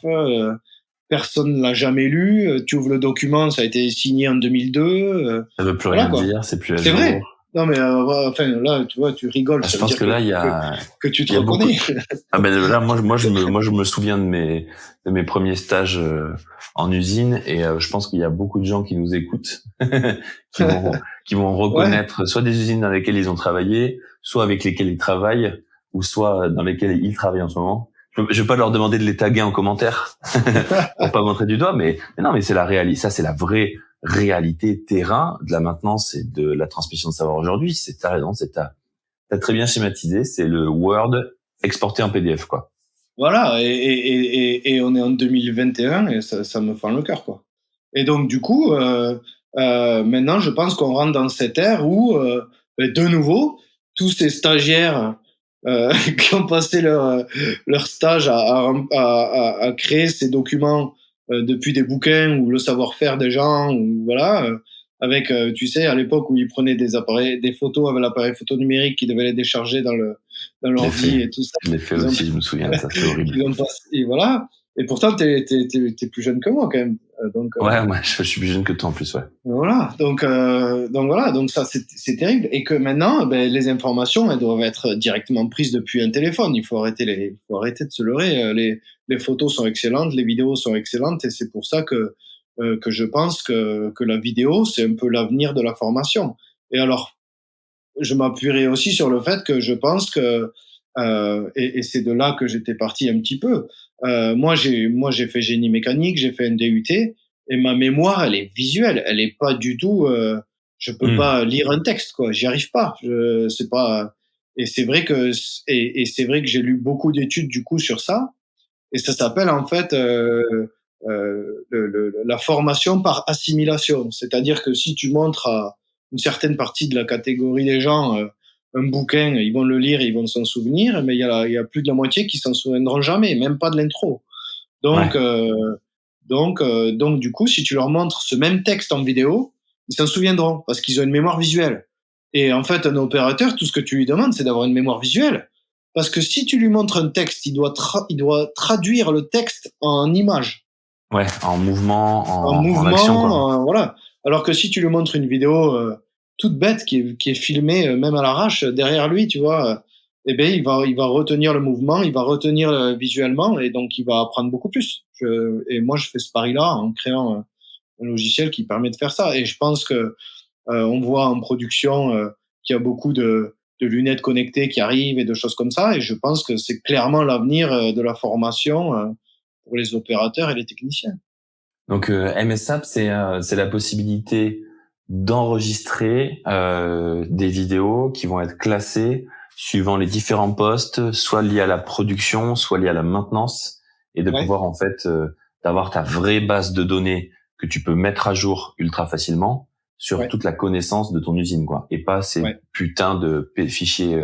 Personne l'a jamais lu. Tu ouvres le document, ça a été signé en 2002. Ça veut plus Voilà, rien quoi. dire, c'est plus à C'est vrai. jour. Non, mais enfin, là, tu vois, tu rigoles, Je ça veut pense dire que là, que tu te il y a beaucoup. reconnais. Ah ben là, moi, je me souviens de mes premiers stages en usine, et je pense qu'il y a beaucoup de gens qui nous écoutent, qui vont Ouais. reconnaître soit des usines dans lesquelles ils ont travaillé, soit avec lesquelles ils travaillent, ou soit dans lesquelles ils travaillent en ce moment. Je vais pas leur demander de les taguer en commentaire pour pas montrer du doigt, mais non, mais c'est la réalité. Ça, c'est la vraie réalité terrain de la maintenance et de la transmission de savoir aujourd'hui. T'as raison, t'as très bien schématisé. C'est le Word exporté en PDF, quoi. Voilà. Et on est en 2021 et ça me fend le cœur, quoi. Et donc, du coup, maintenant, je pense qu'on rentre dans cette ère où, de nouveau, tous ces stagiaires qui ont passé leur stage à créer ces documents depuis des bouquins ou le savoir-faire des gens, ou voilà, avec, tu sais, à l'époque où ils prenaient des photos avec l'appareil photo numérique qui devaient les décharger dans Je l'ai fait. l'ordi et tout ça. Je l'ai fait Ils ont, aussi, je me souviens de ça, c'est horrible. ils ont passé, et voilà. Et pourtant, t'es plus jeune que moi quand même. Donc, Ouais, moi, je suis plus jeune que toi en plus, ouais. voilà, donc voilà, donc ça c'est terrible. Et que maintenant, ben, les informations, elles doivent être directement prises depuis un téléphone. Il faut arrêter de se leurrer. Les photos sont excellentes, les vidéos sont excellentes, et c'est pour ça que je pense que la vidéo, c'est un peu l'avenir de la formation. Et alors, je m'appuierai aussi sur le fait que je pense que, et c'est de là que j'étais parti un petit peu. Moi j'ai fait génie mécanique, j'ai fait un DUT, et ma mémoire, elle est visuelle, elle est pas du tout. Je peux Hmm. pas lire un texte, quoi. J'y arrive pas. Je c'est pas. Et c'est vrai que c'est vrai que j'ai lu beaucoup d'études du coup sur ça, et ça s'appelle en fait la formation par assimilation. C'est-à-dire que si tu montres à une certaine partie de la catégorie des gens un bouquin, ils vont le lire, ils vont s'en souvenir, mais il y a plus de la moitié qui s'en souviendront jamais, même pas de l'intro. Donc, Ouais, donc, du coup, si tu leur montres ce même texte en vidéo, ils s'en souviendront parce qu'ils ont une mémoire visuelle. Et en fait, un opérateur, tout ce que tu lui demandes, c'est d'avoir une mémoire visuelle. Parce que si tu lui montres un texte, il doit traduire le texte en image, ouais, en mouvement, en en action, quoi. mouvement, voilà. Alors que si tu lui montres une vidéo toute bête qui est filmée même à l'arrache derrière lui, tu vois, eh ben il va retenir le mouvement, il va retenir visuellement, et donc il va apprendre beaucoup plus. Et moi, je fais ce pari-là en créant un logiciel qui permet de faire ça. Et je pense que on voit en production qu'il y a beaucoup lunettes connectées qui arrivent et de choses comme ça. Et je pense que c'est clairement l'avenir de la formation pour les opérateurs et les techniciens. Donc MSAP, c'est la possibilité d'enregistrer des vidéos qui vont être classées suivant les différents postes, soit liés à la production, soit liés à la maintenance, et de pouvoir en fait d'avoir ta vraie base de données que tu peux mettre à jour ultra facilement sur toute la connaissance de ton usine, quoi, et pas ces putains de fichiers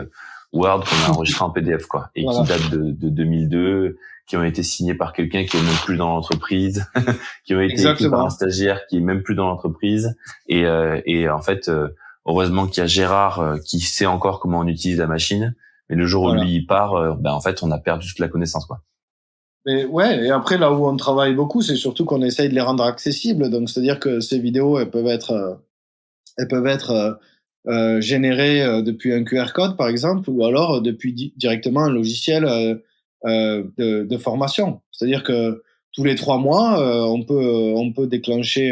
Word qu'on a enregistrés en PDF, quoi, et qui datent de 2002, qui ont été signés par quelqu'un qui est même plus dans l'entreprise, qui ont été écrits par un stagiaire qui est même plus dans l'entreprise, et en fait heureusement qu'il y a Gérard qui sait encore comment on utilise la machine, mais le jour où lui il part, en fait on a perdu toute la connaissance, quoi. Mais et après là où on travaille beaucoup, c'est surtout qu'on essaye de les rendre accessibles. Donc c'est-à-dire que ces vidéos, elles peuvent être générées depuis un QR code par exemple, ou alors depuis directement un logiciel de formation. C'est-à-dire que tous les 3 mois, on peut déclencher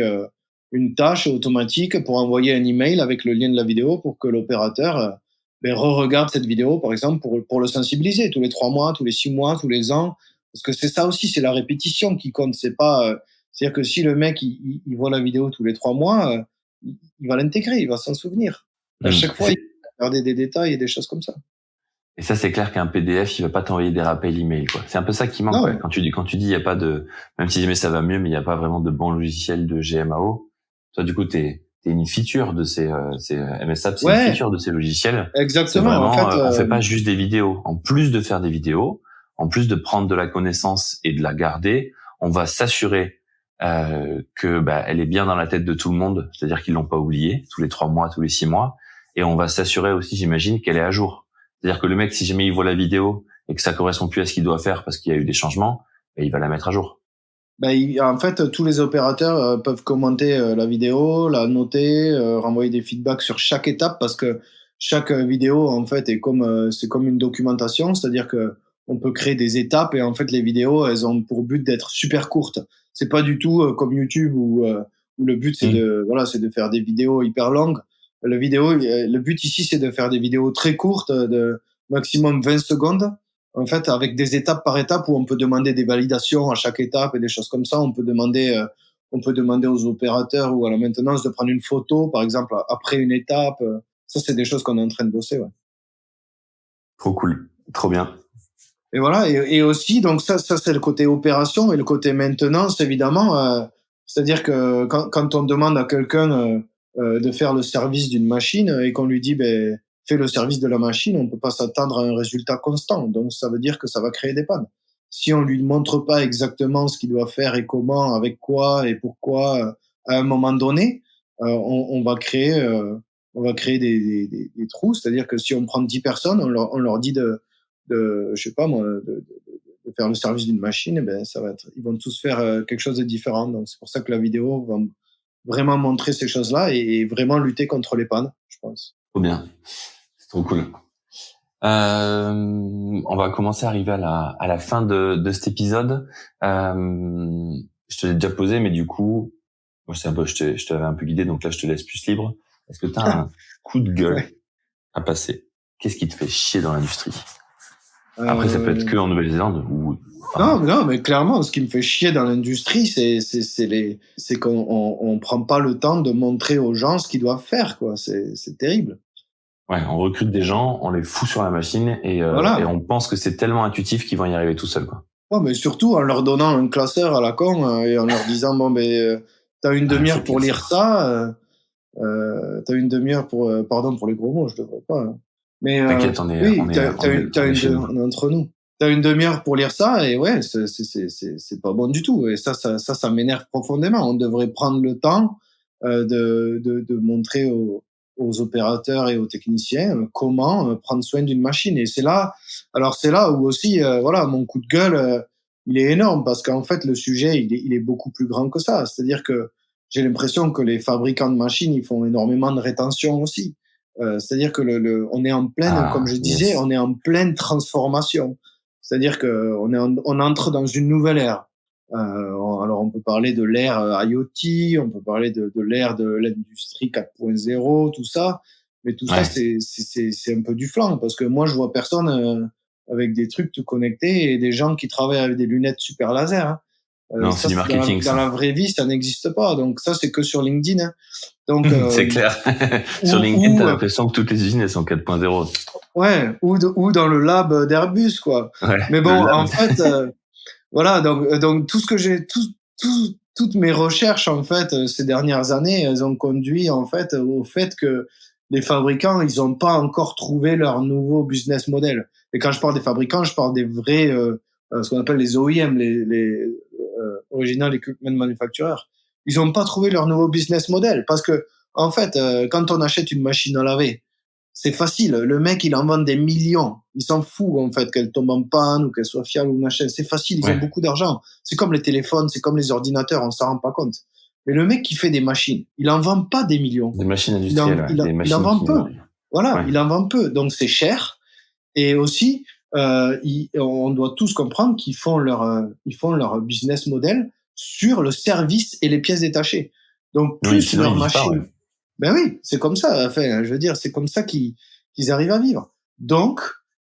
une tâche automatique pour envoyer un email avec le lien de la vidéo pour que l'opérateur re-regarde cette vidéo, par exemple, pour le sensibiliser tous les 3 mois, tous les 6 mois, tous les ans. Parce que c'est ça aussi, c'est la répétition qui compte. C'est-à-dire que si le mec il voit la vidéo tous les 3 mois, il va l'intégrer, il va s'en souvenir. À chaque fois, il va regarder des détails et des choses comme ça. Et ça, c'est clair qu'un PDF, il va pas t'envoyer des rappels email, quoi. C'est un peu ça qui manque, ouais. Quand tu dis, il y a pas de, même si jamais ça va mieux, mais il y a pas vraiment de bon logiciel de GMAO. Toi, du coup, t'es une feature de ces MSAP, c'est une feature de ces logiciels. Exactement. Vraiment, en fait, on fait pas juste des vidéos. En plus de faire des vidéos, en plus de prendre de la connaissance et de la garder, on va s'assurer que elle est bien dans la tête de tout le monde, c'est-à-dire qu'ils l'ont pas oublié tous les 3 mois, tous les 6 mois, et on va s'assurer aussi, j'imagine, qu'elle est à jour. C'est-à-dire que le mec, si jamais il voit la vidéo et que ça correspond plus à ce qu'il doit faire parce qu'il y a eu des changements, il va la mettre à jour. En fait, tous les opérateurs peuvent commenter la vidéo, la noter, renvoyer des feedbacks sur chaque étape, parce que chaque vidéo, en fait, c'est comme une documentation, c'est-à-dire que on peut créer des étapes, et en fait, les vidéos, elles ont pour but d'être super courtes. C'est pas du tout comme YouTube où le but c'est de faire des vidéos hyper longues. Le but ici, c'est de faire des vidéos très courtes, de maximum 20 secondes. En fait, avec des étapes par étape où on peut demander des validations à chaque étape et des choses comme ça. On peut demander aux opérateurs ou à la maintenance de prendre une photo, par exemple, après une étape. Ça, c'est des choses qu'on est en train de bosser, ouais. Trop cool. Trop bien. Et voilà. Et aussi, donc ça, c'est le côté opération, et le côté maintenance, évidemment. C'est-à-dire que quand on demande à quelqu'un de faire le service d'une machine et qu'on lui dit, fais le service de la machine, on peut pas s'attendre à un résultat constant. Donc, ça veut dire que ça va créer des pannes. Si on lui montre pas exactement ce qu'il doit faire et comment, avec quoi et pourquoi, à un moment donné, on va créer des trous. C'est-à-dire que si on prend 10 personnes, on leur dit je sais pas moi, de faire le service d'une machine, ils vont tous faire quelque chose de différent. Donc, c'est pour ça que la vidéo va vraiment montrer ces choses-là et vraiment lutter contre les pannes, je pense. Trop bien. C'est trop cool. On va commencer à arriver à la fin de cet épisode. Je te l'ai déjà posé, mais du coup, moi, je t'avais un peu guidé, donc là, je te laisse plus libre. Est-ce que tu as un coup de gueule à passer? Qu'est-ce qui te fait chier dans l'industrie? Après, ça peut être que en Nouvelle-Zélande ou... Non, mais clairement, ce qui me fait chier dans l'industrie, c'est qu'on prend pas le temps de montrer aux gens ce qu'ils doivent faire, quoi. C'est terrible. Ouais, on recrute des gens, on les fout sur la machine et on pense que c'est tellement intuitif qu'ils vont y arriver tout seuls, quoi. Ouais, mais surtout en leur donnant un classeur à la con et en leur disant, t'as une demi-heure pour lire ça, t'as une demi-heure pour, pardon pour les gros mots, je devrais pas. Hein. Mais t'inquiète, on est entre nous. T'as une demi-heure pour lire ça et ouais, c'est pas bon du tout. Et ça m'énerve profondément. On devrait prendre le temps de montrer aux opérateurs et aux techniciens comment prendre soin d'une machine. Et c'est là où aussi, mon coup de gueule, il est énorme, parce qu'en fait, le sujet, il est beaucoup plus grand que ça. C'est-à-dire que j'ai l'impression que les fabricants de machines, ils font énormément de rétention aussi. C'est-à-dire que on est en pleine, comme je disais, on est en pleine transformation. C'est-à-dire que on entre dans une nouvelle ère. Alors on peut parler de l'ère IoT, on peut parler de l'ère de l'industrie 4.0, tout ça. Mais tout ça, Ouais. c'est un peu du flan, parce que moi, je vois personne avec des trucs tout connectés et des gens qui travaillent avec des lunettes super laser. Hein. Non, c'est Ça, du marketing, dans ça. la vraie vie, ça n'existe pas. Donc ça, c'est que sur LinkedIn. Hein. Donc C'est clair. Sur ou, LinkedIn, t'as ou l'impression que toutes les usines, elles sont 4.0. ouais, ou dans le lab d'Airbus, quoi. Ouais, Mais le bon, en lab. fait, voilà. Donc tout ce que j'ai, toutes mes recherches en fait ces dernières années, elles ont conduit en fait au fait que les fabricants, ils n'ont pas encore trouvé leur nouveau business model. Et quand je parle des fabricants, je parle des vrais, ce qu'on appelle les OEM, les Original Equipment Manufacturers. Ils n'ont pas trouvé leur nouveau business model parce que en fait, quand on achète une machine à laver, c'est facile. Le mec, il en vend des millions. Il s'en fout, en fait, qu'elle tombe en panne ou qu'elle soit fiable ou machin. C'est facile. Ils ont Ouais. beaucoup d'argent. C'est comme les téléphones, c'est comme les ordinateurs. On s'en rend pas compte. Mais le mec qui fait des machines, il en vend pas des millions. Des machines industrielles, ouais. Des Il en machines vend qui... peu. Voilà. Ouais. Il en vend peu. Donc, c'est cher. Et aussi, on doit tous comprendre ils font leur business model sur le service et les pièces détachées. Donc, Oui, plus sinon ils leur vivent pas, ouais. machine, ben oui, c'est comme ça. Enfin, je veux dire, c'est comme ça qu'ils arrivent à vivre. Donc,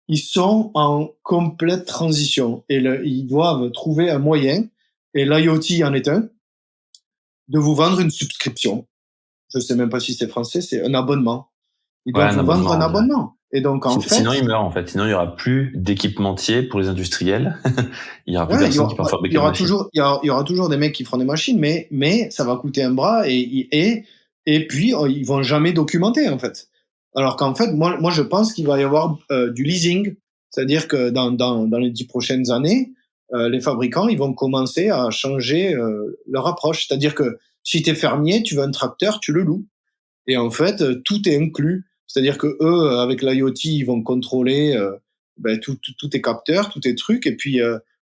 ils sont en complète transition et ils doivent trouver un moyen, et l'IoT en est un, de vous vendre une subscription. Je sais même pas si c'est français, c'est un abonnement. Ils Ouais, doivent un vous vendre abonnement, un on dirait. abonnement. Et donc, en Sinon, fait, ils meurent, en fait. Sinon, il y aura plus d'équipementiers pour les industriels. Il y aura plus ouais, personne qui pourra fabriquer de machines. il y aura toujours des mecs qui feront des machines, mais ça va coûter un bras et puis ils vont jamais documenter en fait. Alors qu'en fait, moi je pense qu'il va y avoir du leasing, c'est-à-dire que dans les 10 prochaines années, les fabricants ils vont commencer à changer leur approche. C'est-à-dire que si tu es fermier, tu veux un tracteur, tu le loues. Et en fait, tout est inclus. C'est-à-dire que eux, avec l'IoT, ils vont contrôler tous tes capteurs, tous tes trucs, et puis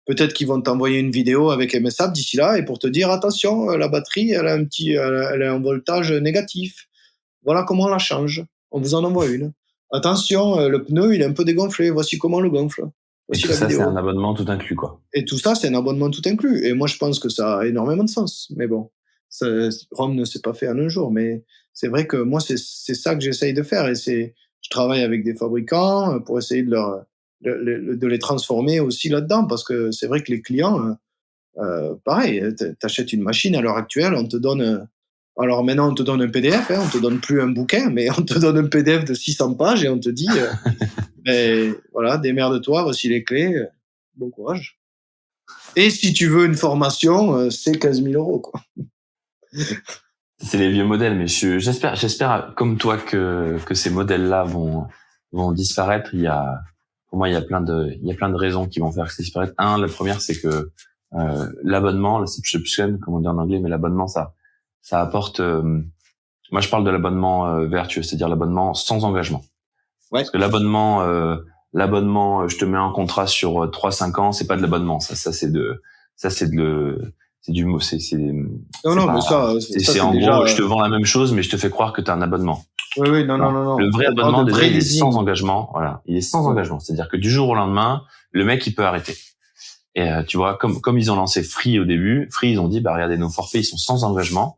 peut-être qu'ils vont t'envoyer une vidéo avec MSAP d'ici là, et pour te dire attention, la batterie, elle a un voltage négatif. Voilà comment on la change. On vous en envoie une. Attention, le pneu, il est un peu dégonflé. Voici comment on le gonfle. Et Voici tout la ça, c'est un vidéo. abonnement tout inclus, quoi. Et tout ça, c'est un abonnement tout inclus. Et moi, je pense que ça a énormément de sens. Mais bon, ça, Rome ne s'est pas fait en un jour. Mais c'est vrai que moi, c'est ça que j'essaye de faire. Je travaille avec des fabricants pour essayer de les transformer aussi là-dedans. Parce que c'est vrai que les clients, pareil, t'achètes une machine à l'heure actuelle, on te donne, alors maintenant, on te donne un PDF, hein, on te donne plus un bouquin, mais on te donne un PDF de 600 pages et on te dit, ben, voilà, démerde-toi, voici les clés, bon courage. Et si tu veux une formation, c'est 15 000 euros, quoi. C'est les vieux modèles, mais j'espère comme toi que ces modèles-là vont disparaître. Pour moi, il y a plein de raisons qui vont faire que ça disparaisse. La première, c'est que l'abonnement, je sais plus quand même comment dire en anglais, mais l'abonnement, ça apporte. Moi, je parle de l'abonnement vertueux, c'est-à-dire l'abonnement sans engagement. Ouais. Parce que l'abonnement, je te mets un contrat sur 3-5 ans, c'est pas de l'abonnement. C'est du mot, Non, non, mais ça c'est c'est en déjà, gros, je te vends la même chose, mais je te fais croire que tu as un abonnement. oui, oui, non, non, Non. non, Le non. vrai On parle abonnement, de déjà, vrai il est sans leasing. engagement. Voilà. Il est sans Ouais. engagement. C'est-à-dire que du jour au lendemain, le mec, il peut arrêter. Et tu vois, comme ils ont lancé Free au début, Free, ils ont dit, bah, regardez, nos forfaits, ils sont sans engagement.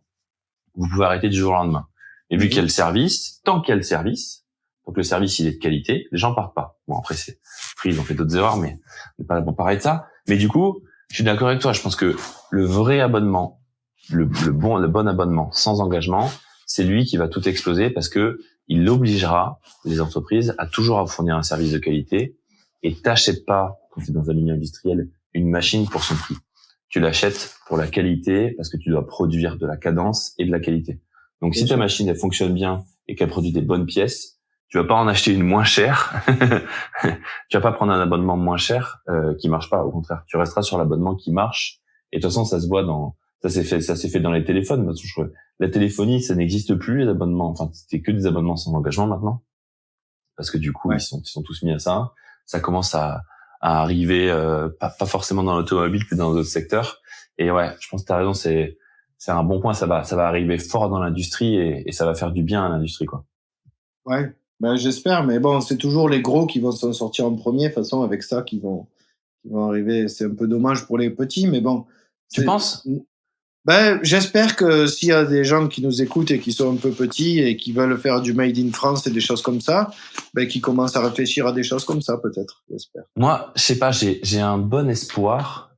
Vous pouvez arrêter du jour au lendemain. Et vu qu'il y a le service, tant qu'il y a le service, donc le service, il est de qualité, les gens partent pas. Bon, après, c'est Free, ils ont fait d'autres erreurs, mais on n'est pas là pour parler de ça. Mais du coup, je suis d'accord avec toi. Je pense que le vrai abonnement, le bon abonnement sans engagement, c'est lui qui va tout exploser parce que il obligera les entreprises à toujours fournir un service de qualité et t'achètes pas, quand tu es dans un milieu industriel, une machine pour son prix. Tu l'achètes pour la qualité parce que tu dois produire de la cadence et de la qualité. Donc Bien si ta sûr. machine elle fonctionne bien et qu'elle produit des bonnes pièces, tu vas pas en acheter une moins chère. Tu vas pas prendre un abonnement moins cher qui marche pas. Au contraire, tu resteras sur l'abonnement qui marche. Et de toute façon, ça se voit ça s'est fait dans les téléphones. Parce que la téléphonie, ça n'existe plus les abonnements. Enfin, c'était que des abonnements sans engagement maintenant, parce que du coup, Ouais. ils sont tous mis à ça. Ça commence à arriver, pas forcément dans l'automobile, plus dans d'autres secteurs. Et ouais, je pense que t'as raison. C'est un bon point. Ça va arriver fort dans l'industrie et ça va faire du bien à l'industrie, quoi. Ouais. Ben, j'espère, mais bon, c'est toujours les gros qui vont s'en sortir en premier, de toute façon, avec ça, qui vont arriver. C'est un peu dommage pour les petits, mais bon. Tu C'est, penses? Ben, j'espère que s'il y a des gens qui nous écoutent et qui sont un peu petits et qui veulent faire du Made in France et des choses comme ça, ben, qui commencent à réfléchir à des choses comme ça, peut-être, j'espère. Moi, je sais pas, j'ai un bon espoir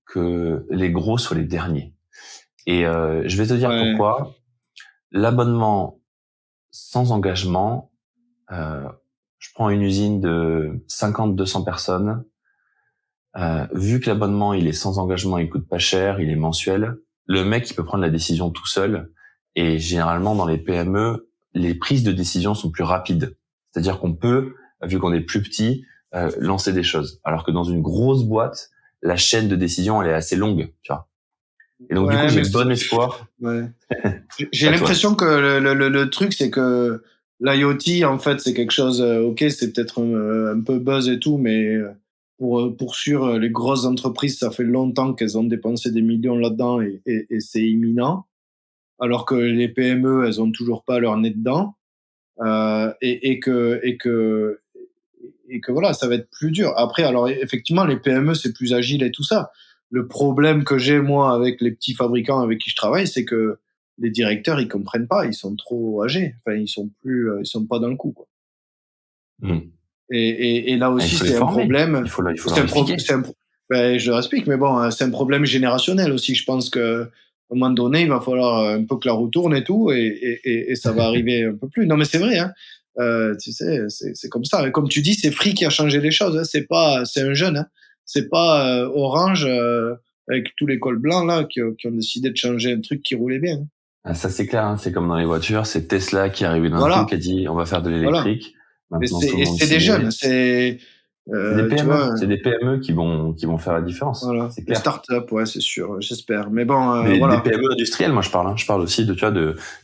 que les gros soient les derniers. Et je vais te dire pourquoi. L'abonnement sans engagement, je prends une usine de 50-200 personnes. Vu que l'abonnement il est sans engagement, il coûte pas cher, il est mensuel, le mec il peut prendre la décision tout seul. Et généralement dans les PME, les prises de décision sont plus rapides. C'est-à-dire qu'on peut, vu qu'on est plus petit, lancer des choses. Alors que dans une grosse boîte, la chaîne de décision elle est assez longue, tu vois. Et donc du coup j'ai bon espoir. Ouais. J'ai l'impression que le truc c'est que l'IoT en fait c'est quelque chose. Ok, c'est peut-être un peu buzz et tout, mais pour sûr, les grosses entreprises, ça fait longtemps qu'elles ont dépensé des millions là-dedans et c'est imminent. Alors que les PME, elles ont toujours pas leur nez dedans. Et que voilà, ça va être plus dur. Après, alors effectivement, les PME, c'est plus agile et tout ça. Le problème que j'ai, moi, avec les petits fabricants avec qui je travaille, c'est que les directeurs, ils comprennent pas, ils sont trop âgés. Enfin, ils sont pas dans le coup, quoi. Mmh. Et là aussi, c'est un problème. Il faut leur Ben, je leur explique, mais bon, c'est un problème générationnel aussi. Je pense que à un moment donné, il va falloir un peu que la roue tourne et tout, et ça va arriver un peu plus. Non, mais c'est vrai, hein. Tu sais, c'est comme ça. Et comme tu dis, c'est Free qui a changé les choses. Hein. C'est un jeune. Hein. C'est pas Orange avec tous les cols blancs là qui ont décidé de changer un truc qui roulait bien. Hein. Ah, ça c'est clair. Hein. C'est comme dans les voitures. C'est Tesla qui est arrivé d'un coup, qui a dit on va faire de l'électrique. Voilà. Et c'est des jeunes. C'est des PME. C'est des PME qui vont faire la différence. Voilà. C'est clair. Les startups, ouais, c'est sûr. J'espère. Mais bon, des PME industrielles, moi je parle. Hein. Je parle aussi de, tu vois,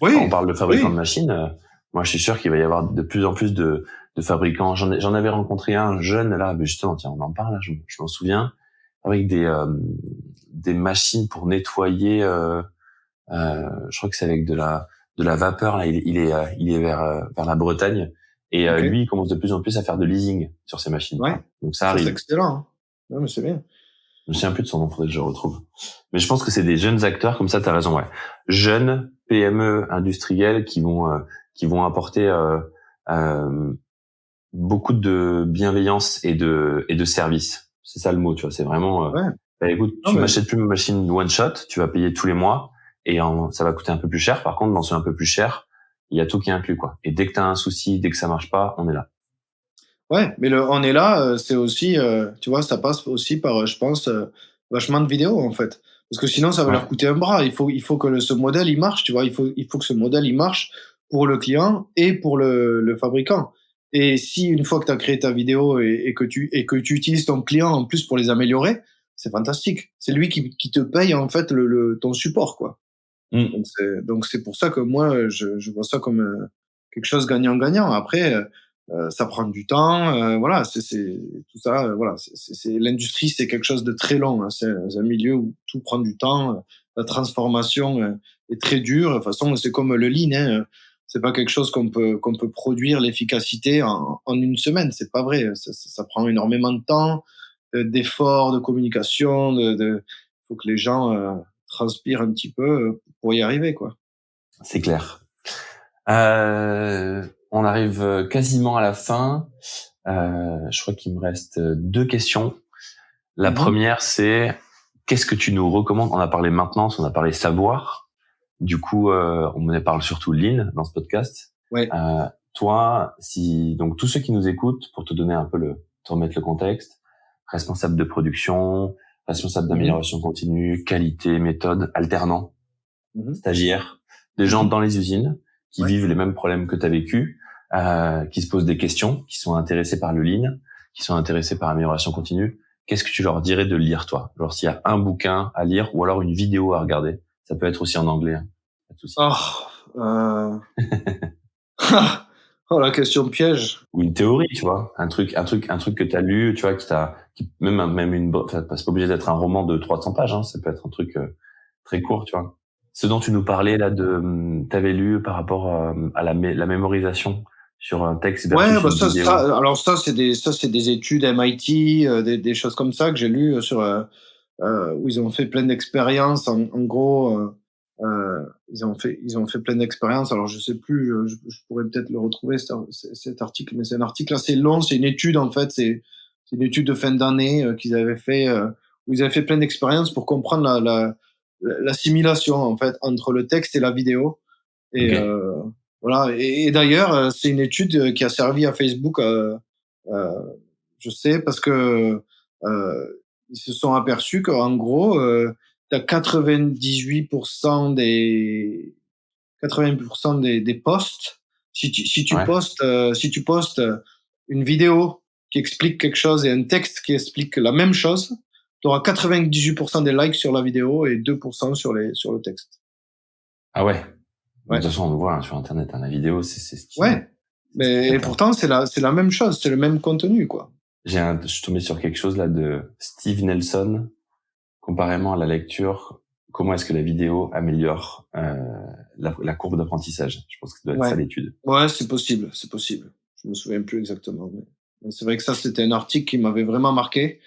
oui, quand on parle de fabricants de machines. Moi, je suis sûr qu'il va y avoir de plus en plus de fabricants. J'en avais rencontré un jeune là, mais justement, tiens, on en parle. Là, je m'en souviens, avec des machines pour nettoyer. Je crois que c'est avec de la vapeur. Là, il est vers la Bretagne. Et lui, il commence de plus en plus à faire de leasing sur ses machines. Ouais. Donc ça arrive. C'est excellent. Hein. Non, mais c'est bien. Je me souviens plus de son nom, faudrait que je le retrouve. Mais je pense que c'est des jeunes acteurs, comme ça, t'as raison, ouais. Jeunes PME industriels qui vont apporter beaucoup de bienveillance et de service. C'est ça le mot, tu vois. C'est vraiment. Bah, écoute, tu m'achètes plus ma machine one shot, tu vas payer tous les mois et ça va coûter un peu plus cher. Par contre, dans ce un peu plus cher, il y a tout qui est inclus, quoi. Et dès que t'as un souci, dès que ça marche pas, on est là. Ouais, mais on est là, c'est aussi, tu vois, ça passe aussi par, je pense, vachement de vidéos en fait. Parce que sinon, ça va leur coûter un bras. Il faut que ce modèle il marche, tu vois. Il faut que ce modèle il marche pour le client et pour le fabricant. Et si une fois que tu as créé ta vidéo et que tu utilises ton client en plus pour les améliorer, c'est fantastique. C'est lui qui te paye en fait ton support, quoi. Donc c'est pour ça que moi je vois ça comme quelque chose gagnant-gagnant. Après ça prend du temps, voilà, c'est tout ça, voilà, c'est l'industrie, c'est quelque chose de très long. Hein, c'est un milieu où tout prend du temps. La transformation est très dure. De toute façon, c'est comme le lean. Hein, c'est pas quelque chose qu'on peut produire l'efficacité en une semaine. C'est pas vrai. Ça prend énormément de temps, d'efforts, de communication. Faut que les gens transpirent un petit peu pour y arriver, quoi. C'est clair. On arrive quasiment à la fin. Je crois qu'il me reste 2 questions. La première, c'est qu'est-ce que tu nous recommandes? On a parlé maintenance, on a parlé savoir. Du coup, on parle surtout lean dans ce podcast. Ouais. Toi, donc tous ceux qui nous écoutent, pour te donner un peu te remettre le contexte, responsable de production, responsable d'amélioration continue, qualité, méthode, alternant, stagiaire, des gens dans les usines qui vivent les mêmes problèmes que tu as vécu, qui se posent des questions, qui sont intéressés par le lean, qui sont intéressés par l'amélioration continue. Qu'est-ce que tu leur dirais de lire, toi? Genre, s'il y a un bouquin à lire ou alors une vidéo à regarder, ça peut être aussi en anglais. Hein. Pas de souci. Oh, la question piège. Ou une théorie, tu vois. Un truc que tu as lu, tu vois, même une, enfin, c'est pas obligé d'être un roman de 300 pages, hein. Ça peut être un truc très court, tu vois. Ce dont tu nous parlais là t'avais lu par rapport à la mémorisation sur un texte versus une vidéo. Alors ça c'est des études MIT, des choses comme ça que j'ai lues sur où ils ont fait plein d'expériences. En gros, ils ont fait plein d'expériences. Alors je sais plus, je pourrais peut-être le retrouver cet article, mais c'est un article assez long. C'est une étude en fait. C'est une étude de fin d'année qu'ils avaient fait, où ils avaient fait plein d'expériences pour comprendre l'assimilation en fait entre le texte et la vidéo. Et Ok. voilà. Et d'ailleurs, c'est une étude qui a servi à Facebook. Euh, je sais parce que ils se sont aperçus qu'en gros, tu as 98% des posts. Ouais. Si tu postes une vidéo qui explique quelque chose et un texte qui explique la même chose, tu auras 98% des likes sur la vidéo et 2% sur le texte. Ah ouais. De toute Ouais. façon, on le voit sur Internet, la vidéo, c'est Ouais. c'est ce qui Mais et pète. pourtant, c'est la même chose, c'est le même contenu, quoi. Je suis tombé sur quelque chose là de Steve Nelson, comparément à la lecture. Comment est-ce que la vidéo améliore la courbe d'apprentissage? Je pense que ça doit être ça Ouais. l'étude. Ouais, c'est possible, c'est possible. Je me souviens plus exactement. Mais c'est vrai que ça, c'était un article qui m'avait vraiment marqué.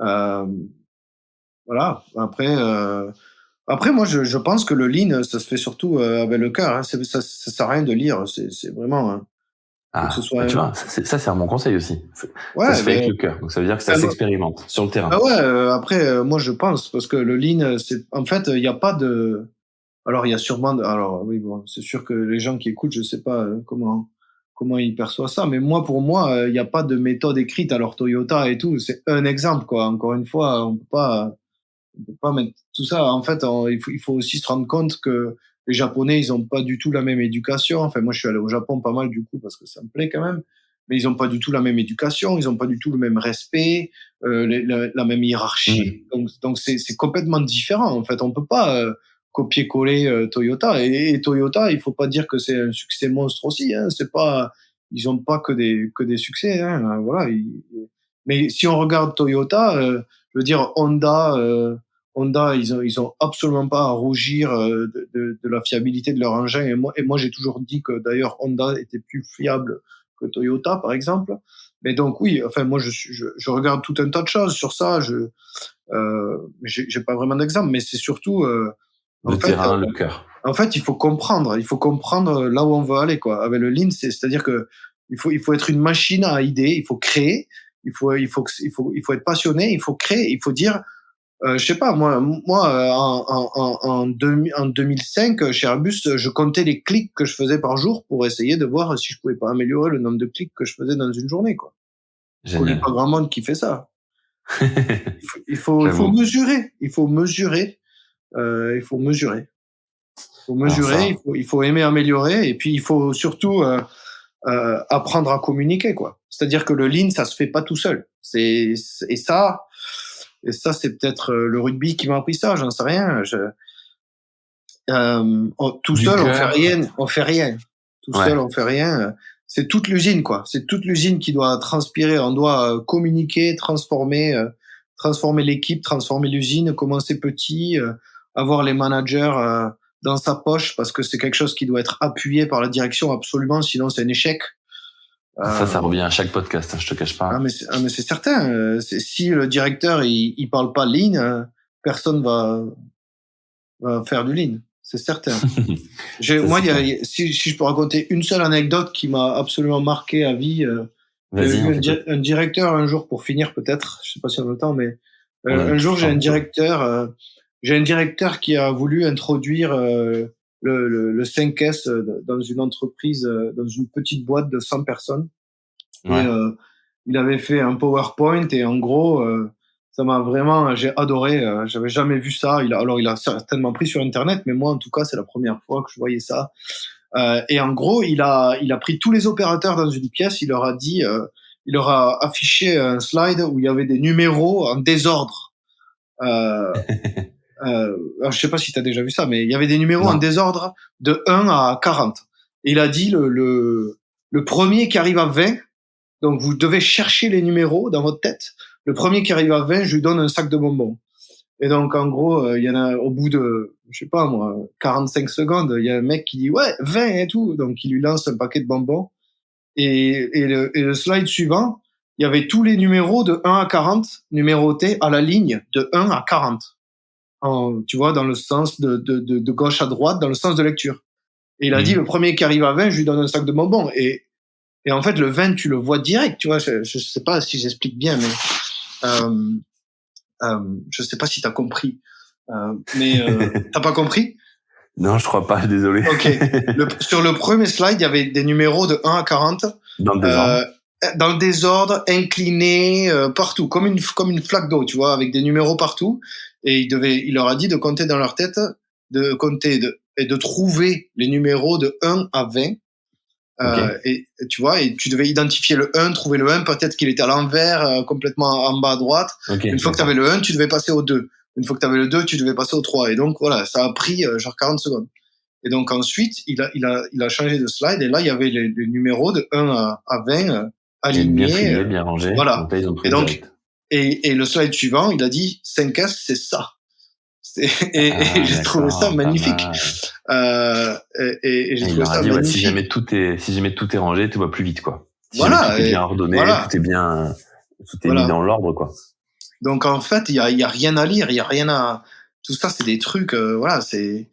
Euh, voilà. Après, moi, je pense que le lean, ça se fait surtout avec le cœur. Hein. Ça sert à rien de lire. C'est vraiment, faut que ce Ah, bah soit. tu vois, ça c'est un bon conseil aussi. Ça Ouais, se fait avec mais le cœur, donc ça veut dire que ça enfin, s'expérimente sur le ah terrain. ouais. Après, moi, je pense parce que le lean, c'est en fait, il n'y a pas de. Alors, il y a sûrement. Alors, oui, bon, c'est sûr que les gens qui écoutent, je sais pas comment ils perçoivent ça, mais moi, pour moi, il n'y a pas de méthode écrite. Alors, Toyota et tout, c'est un exemple, quoi. Encore une fois, on peut pas mettre tout ça. En fait, il faut aussi se rendre compte que les Japonais, ils ont pas du tout la même éducation. Enfin, moi, je suis allé au Japon pas mal du coup parce que ça me plaît quand même. Mais ils ont pas du tout la même éducation, ils ont pas du tout le même respect, la même hiérarchie. Hmm. Donc c'est complètement différent. En fait, on peut pas copier-coller Toyota. Et Toyota, il faut pas dire que c'est un succès monstre aussi. Hein. C'est pas, ils ont pas que des succès. Hein. Voilà. Mais si on regarde Toyota, je veux dire Honda. Honda, ils ont absolument pas à rougir de la fiabilité de leur engin. Et moi, j'ai toujours dit que d'ailleurs Honda était plus fiable que Toyota, par exemple. Mais donc oui, enfin moi, je regarde tout un tas de choses sur ça. J'ai pas vraiment d'exemple, mais c'est surtout en Le fait, terrain, le cœur. il faut comprendre là où on veut aller quoi. Avec le lean, c'est-à-dire que il faut être une machine à idées, il faut créer, il faut être passionné, il faut créer, il faut dire je sais pas, en 2005, chez Airbus, je comptais les clics que je faisais par jour pour essayer de voir si je pouvais pas améliorer le nombre de clics que je faisais dans une journée, quoi. Je connais pas Génial. grand monde qui fait ça. Il faut J'avoue. mesurer, il faut mesurer, il faut mesurer. Il faut Alors mesurer, ça, il faut aimer améliorer, et puis il faut surtout apprendre à communiquer, quoi. C'est-à-dire que le lean, ça se fait pas tout seul. Et ça, c'est peut-être le rugby qui m'a appris ça, j'en sais rien. Tout du seul, on fait cœur. rien, on fait rien. Tout Ouais. seul, on fait rien. C'est toute l'usine, quoi. C'est toute l'usine qui doit transpirer. On doit communiquer, transformer l'équipe, transformer l'usine, commencer petit, avoir les managers dans sa poche parce que c'est quelque chose qui doit être appuyé par la direction absolument, sinon c'est un échec. Ça Euh, revient à chaque podcast, hein, je te cache pas. mais c'est certain. Si le directeur il parle pas lean, personne va faire du lean. C'est certain. Ça Moi, c'est clair. si je peux raconter une seule anecdote qui m'a absolument marqué à vie, j'ai Vas-y, eu on t'écoute. un directeur un jour pour finir peut-être, je sais pas si on a le temps, mais On a un tout jour le temps. j'ai un directeur qui a voulu introduire le 5S dans une entreprise, dans une petite boîte de 100 personnes. Et Ouais. il avait fait un PowerPoint et en gros, ça m'a vraiment, j'ai adoré. J'avais jamais vu ça. Alors il a certainement pris sur Internet, mais moi en tout cas, c'est la première fois que je voyais ça. Et en gros, il a pris tous les opérateurs dans une pièce. Il leur a dit, il leur a affiché un slide où il y avait des numéros en désordre. Euh, alors je sais pas si tu as déjà vu ça, mais il y avait des numéros en Non. désordre de 1 à 40. Et il a dit le premier qui arrive à 20, donc vous devez chercher les numéros dans votre tête. Le premier qui arrive à 20, je lui donne un sac de bonbons. Et donc en gros, il y en a au bout de, je sais pas moi, 45 secondes, il y a un mec qui dit ouais, 20 et tout. Donc il lui lance un paquet de bonbons. Et le slide suivant, il il y avait tous les numéros de 1 à 40 numérotés à la ligne de 1 à 40. Tu vois, dans le sens de gauche à droite, dans le sens de lecture. Et il a dit, le premier qui arrive à 20, je lui donne un sac de bonbons. Et en fait, le 20, tu le vois direct, tu vois. Je sais pas si j'explique bien, mais je sais pas si t'as compris. T'as pas compris? Non, je crois pas, désolé. Ok. Sur le premier slide, il y avait des numéros de 1 à 40. Dans le désordre. Dans le désordre, inclinés, partout, comme une flaque d'eau, tu vois, avec des numéros partout. Et il leur a dit de compter dans leur tête, de compter et de trouver les numéros de 1 à 20. Et tu vois, et tu devais identifier le 1, trouver le 1, peut-être qu'il était à l'envers, complètement en bas à droite. Une fois que tu avais le 1, tu devais passer au 2. Une fois que tu avais le 2, tu devais passer au 3. Et donc, voilà, ça a pris genre 40 secondes. Et donc, ensuite, il a changé de slide. Et là, il y avait les numéros de 1 à 20 alignés. Bien triés, bien rangés. Voilà. Donc là, ils ont pris et donc, et le slide suivant, il a dit 5S, c'est ça. Et j'ai trouvé ça magnifique. Et j'ai trouvé ça magnifique. Si jamais tout est rangé, tout va plus vite, quoi. Si voilà. Tout est bien ordonné, tout est mis dans l'ordre, quoi. Donc, en fait, il y a rien à lire, il y a rien à, tout ça, c'est des trucs, voilà, il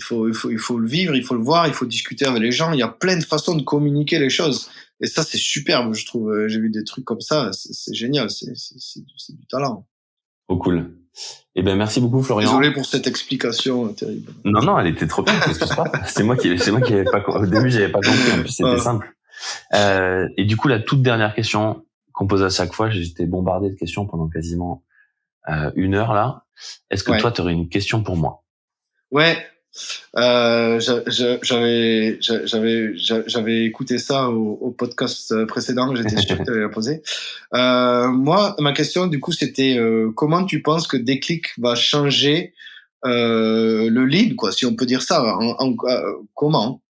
faut le vivre, il faut le voir, il faut discuter avec les gens. Il y a plein de façons de communiquer les choses. Et ça, c'est superbe, je trouve. J'ai vu des trucs comme ça, c'est génial, c'est du talent. Oh, cool. Eh ben, merci beaucoup, Florian. Désolé pour cette explication terrible. Non, elle était trop bien, t'excuses pas. C'est moi qui avais pas, au début, j'avais pas compris, en plus, c'était simple. Et du coup, la toute dernière question qu'on pose à chaque fois, j'étais bombardé de questions pendant quasiment 1 heure, là. Est-ce que toi, tu aurais une question pour moi? Ouais. J'avais écouté ça au podcast précédent, j'étais sûr que tu allais la poser. Moi, ma question, du coup, c'était comment tu penses que Déclic va changer le lead, quoi, si on peut dire ça. Comment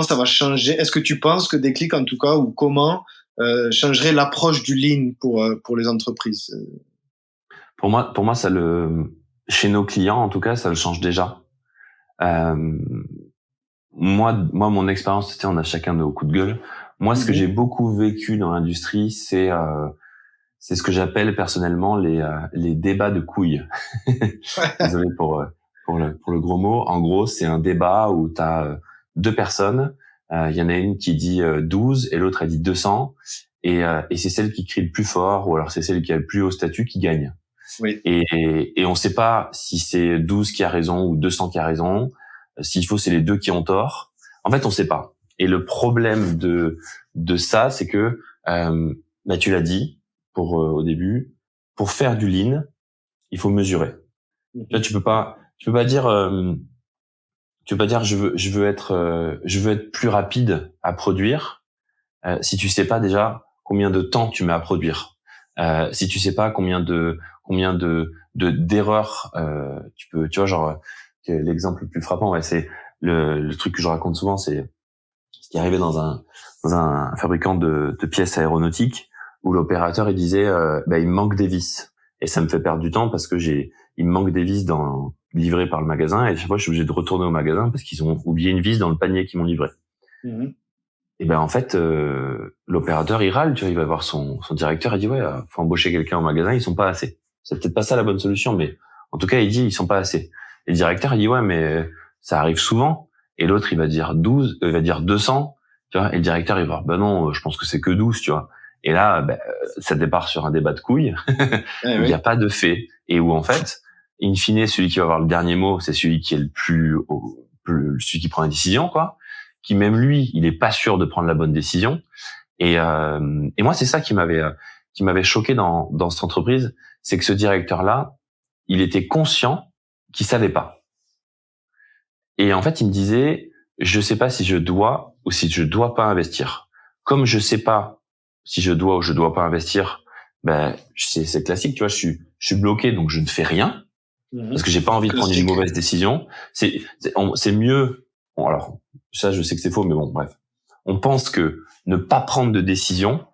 ça va changer? Est-ce que tu penses que Déclic, en tout cas, ou comment changerait l'approche du lean pour les entreprises? Pour moi, ça chez nos clients, en tout cas, ça le change déjà. Moi, mon expérience, c'était, on a chacun nos coups de gueule. Moi, ce que j'ai beaucoup vécu dans l'industrie, c'est ce que j'appelle personnellement les débats de couilles. Désolé pour le gros mot. En gros, c'est un débat où tu as 2 personnes. Il y en a une qui dit 12 et l'autre a dit 200. Et c'est celle qui crie le plus fort, ou alors c'est celle qui a le plus haut statut qui gagne. Oui. Et on sait pas si c'est 12 qui a raison ou 200 qui a raison. S'il faut, c'est les 2 qui ont tort. En fait, on sait pas. Et le problème de ça, c'est que, tu l'as dit au début, pour faire du lean, il faut mesurer. Là, tu peux pas dire je veux être plus rapide à produire si tu sais pas déjà combien de temps tu mets à produire. Si tu sais pas combien d'erreurs tu vois, genre l'exemple le plus frappant, c'est le truc que je raconte souvent, c'est ce qui arrivait dans un fabricant de pièces aéronautiques où l'opérateur il disait il me manque des vis et ça me fait perdre du temps parce que il me manque des vis livrées par le magasin et chaque fois je suis obligé de retourner au magasin parce qu'ils ont oublié une vis dans le panier qu'ils m'ont livré. Et en fait l'opérateur il râle, tu vois, il va voir son directeur, il dit faut embaucher quelqu'un au magasin, ils sont pas assez. C'est peut-être pas ça la bonne solution, mais en tout cas il dit ils sont pas assez. Et le directeur il dit mais ça arrive souvent. Et l'autre il va dire 12, il va dire 200, tu vois. Et le directeur il va dire non, je pense que c'est que 12, tu vois. Et là ça départ sur un débat de couilles. Il n'y a pas de fait et où en fait in fine celui qui va avoir le dernier mot c'est celui qui est celui qui prend la décision, quoi. Qui même lui, il est pas sûr de prendre la bonne décision. Et moi, c'est ça qui m'avait choqué dans cette entreprise, c'est que ce directeur-là, il était conscient qu'il savait pas. Et en fait, il me disait, je sais pas si je dois ou si je dois pas investir. Comme je sais pas si je dois ou je dois pas investir, c'est classique, tu vois, je suis bloqué, donc je ne fais rien parce que j'ai pas envie de prendre une mauvaise décision. C'est mieux. Bon, alors, ça, je sais que c'est faux, mais bon, bref. On pense que ne pas prendre de décision,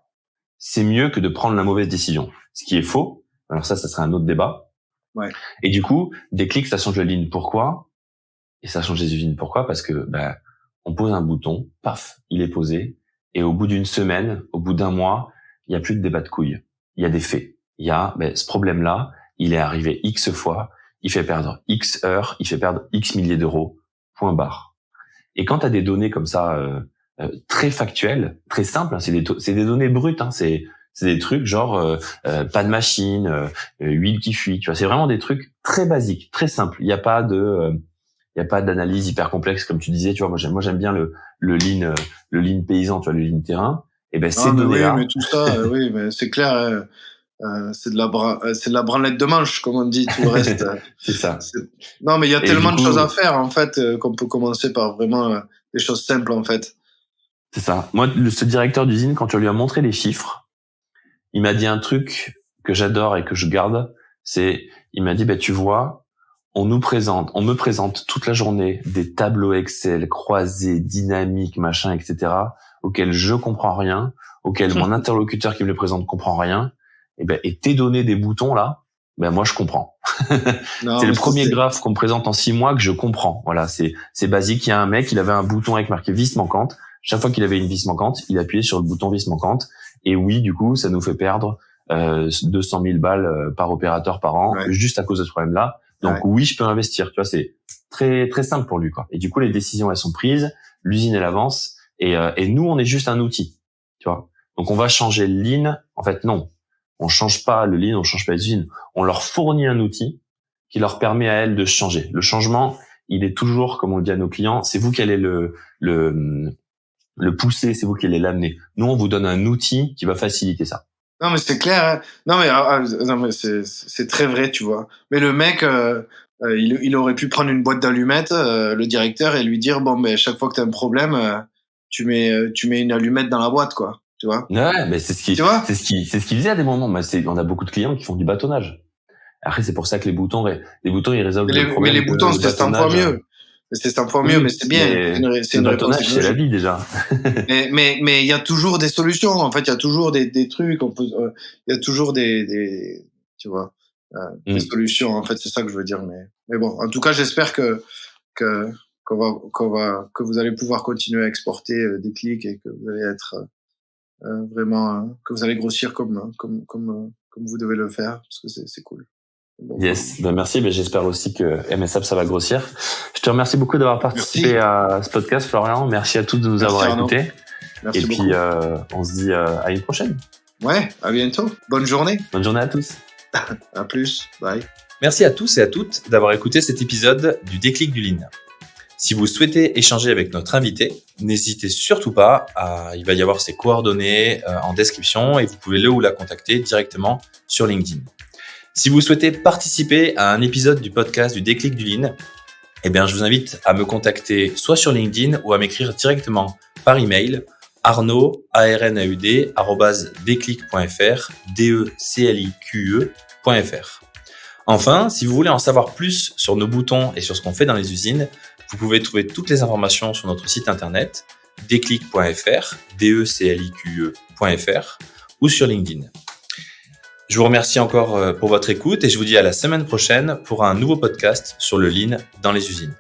c'est mieux que de prendre la mauvaise décision. Ce qui est faux. Alors ça serait un autre débat. Ouais. Et du coup, Déclic, ça change le lean. Pourquoi? Et ça change les usines. Pourquoi? Parce que, on pose un bouton, paf, il est posé. Et au bout d'une semaine, au bout d'un mois, il n'y a plus de débat de couilles. Il y a des faits. Il y a, ce problème-là, il est arrivé X fois, il fait perdre X heures, il fait perdre X milliers d'euros, point barre. Et quand tu as des données comme ça, très factuelles, très simples, hein, c'est des données brutes, hein, c'est des trucs genre pas de machine, huile qui fuit, tu vois, c'est vraiment des trucs très basiques, très simples. Il y a pas d'analyse hyper complexe comme tu disais, tu vois. Moi j'aime bien le lean paysan, tu vois, le lean terrain. Et ces données-là. Oui, mais tout ça, oui, mais c'est clair. C'est de la branlette de manche, comme on dit. Tout le reste. C'est ça. Non, mais il y a tellement de choses à faire en fait qu'on peut commencer par vraiment des choses simples en fait. C'est ça. Moi, ce directeur d'usine, quand tu lui as montré les chiffres, il m'a dit un truc que j'adore et que je garde. Il m'a dit, tu vois, on me présente toute la journée des tableaux Excel croisés, dynamiques, machin, etc., auxquels je comprends rien, auxquels mon interlocuteur qui me les présente comprend rien. Et tes données des boutons là, moi je comprends. Non, c'est le premier graphe qu'on me présente en 6 mois que je comprends. Voilà, c'est basique. Il y a un mec, il avait un bouton avec marqué vis manquante. Chaque fois qu'il avait une vis manquante, il appuyait sur le bouton vis manquante. Et oui, du coup, ça nous fait perdre 200 000 balles par opérateur par an, juste à cause de ce problème-là. Donc oui, je peux investir. Tu vois, c'est très très simple pour lui, quoi. Et du coup, les décisions elles sont prises, l'usine elle avance, et nous on est juste un outil. Tu vois. Donc on va changer le lean. En fait, non. On change pas le lean, on change pas les usines. On leur fournit un outil qui leur permet à elles de changer. Le changement, il est toujours, comme on le dit à nos clients, c'est vous qui allez le pousser, c'est vous qui allez l'amener. Nous, on vous donne un outil qui va faciliter ça. Non, mais c'est clair. Hein. Non, mais c'est très vrai, tu vois. Mais le mec, il aurait pu prendre une boîte d'allumettes, le directeur, et lui dire chaque fois que tu as un problème, tu mets une allumette dans la boîte, quoi. Tu vois. Ouais, mais c'est ce qu'il faisait à des moments. On a beaucoup de clients qui font du bâtonnage. Après, c'est pour ça que les boutons, ils résolvent le problème. Mais les boutons, c'est 100 fois mieux. C'est 100 fois mieux, mais c'est bien. C'est une bâtonnage, c'est la vie déjà. mais il y a toujours des solutions. En fait, il y a toujours des trucs. Il y a toujours des tu vois, des solutions. En fait, c'est ça que je veux dire. Mais bon, en tout cas, j'espère que vous allez pouvoir continuer à exporter Déclic et que vous allez être vraiment que vous allez grossir comme vous devez le faire, parce que c'est cool. Bon, yes, merci. J'espère aussi que MSAP ça va grossir. Je te remercie beaucoup d'avoir participé à ce podcast, Florian. Merci à tous de nous avoir écoutés. Merci et beaucoup. Puis on se dit à une prochaine. Ouais, à bientôt. Bonne journée. Bonne journée à tous. À plus. Bye. Merci à tous et à toutes d'avoir écouté cet épisode du Déclic du Lean. Si vous souhaitez échanger avec notre invité, n'hésitez surtout pas. Il va y avoir ses coordonnées en description et vous pouvez le ou la contacter directement sur LinkedIn. Si vous souhaitez participer à un épisode du podcast du Déclic du Lean, je vous invite à me contacter soit sur LinkedIn ou à m'écrire directement par email arnaud@declic.fr, declique.fr. Enfin, si vous voulez en savoir plus sur nos boutons et sur ce qu'on fait dans les usines, vous pouvez trouver toutes les informations sur notre site internet declic.fr, declique.fr ou sur LinkedIn. Je vous remercie encore pour votre écoute et je vous dis à la semaine prochaine pour un nouveau podcast sur le Lean dans les usines.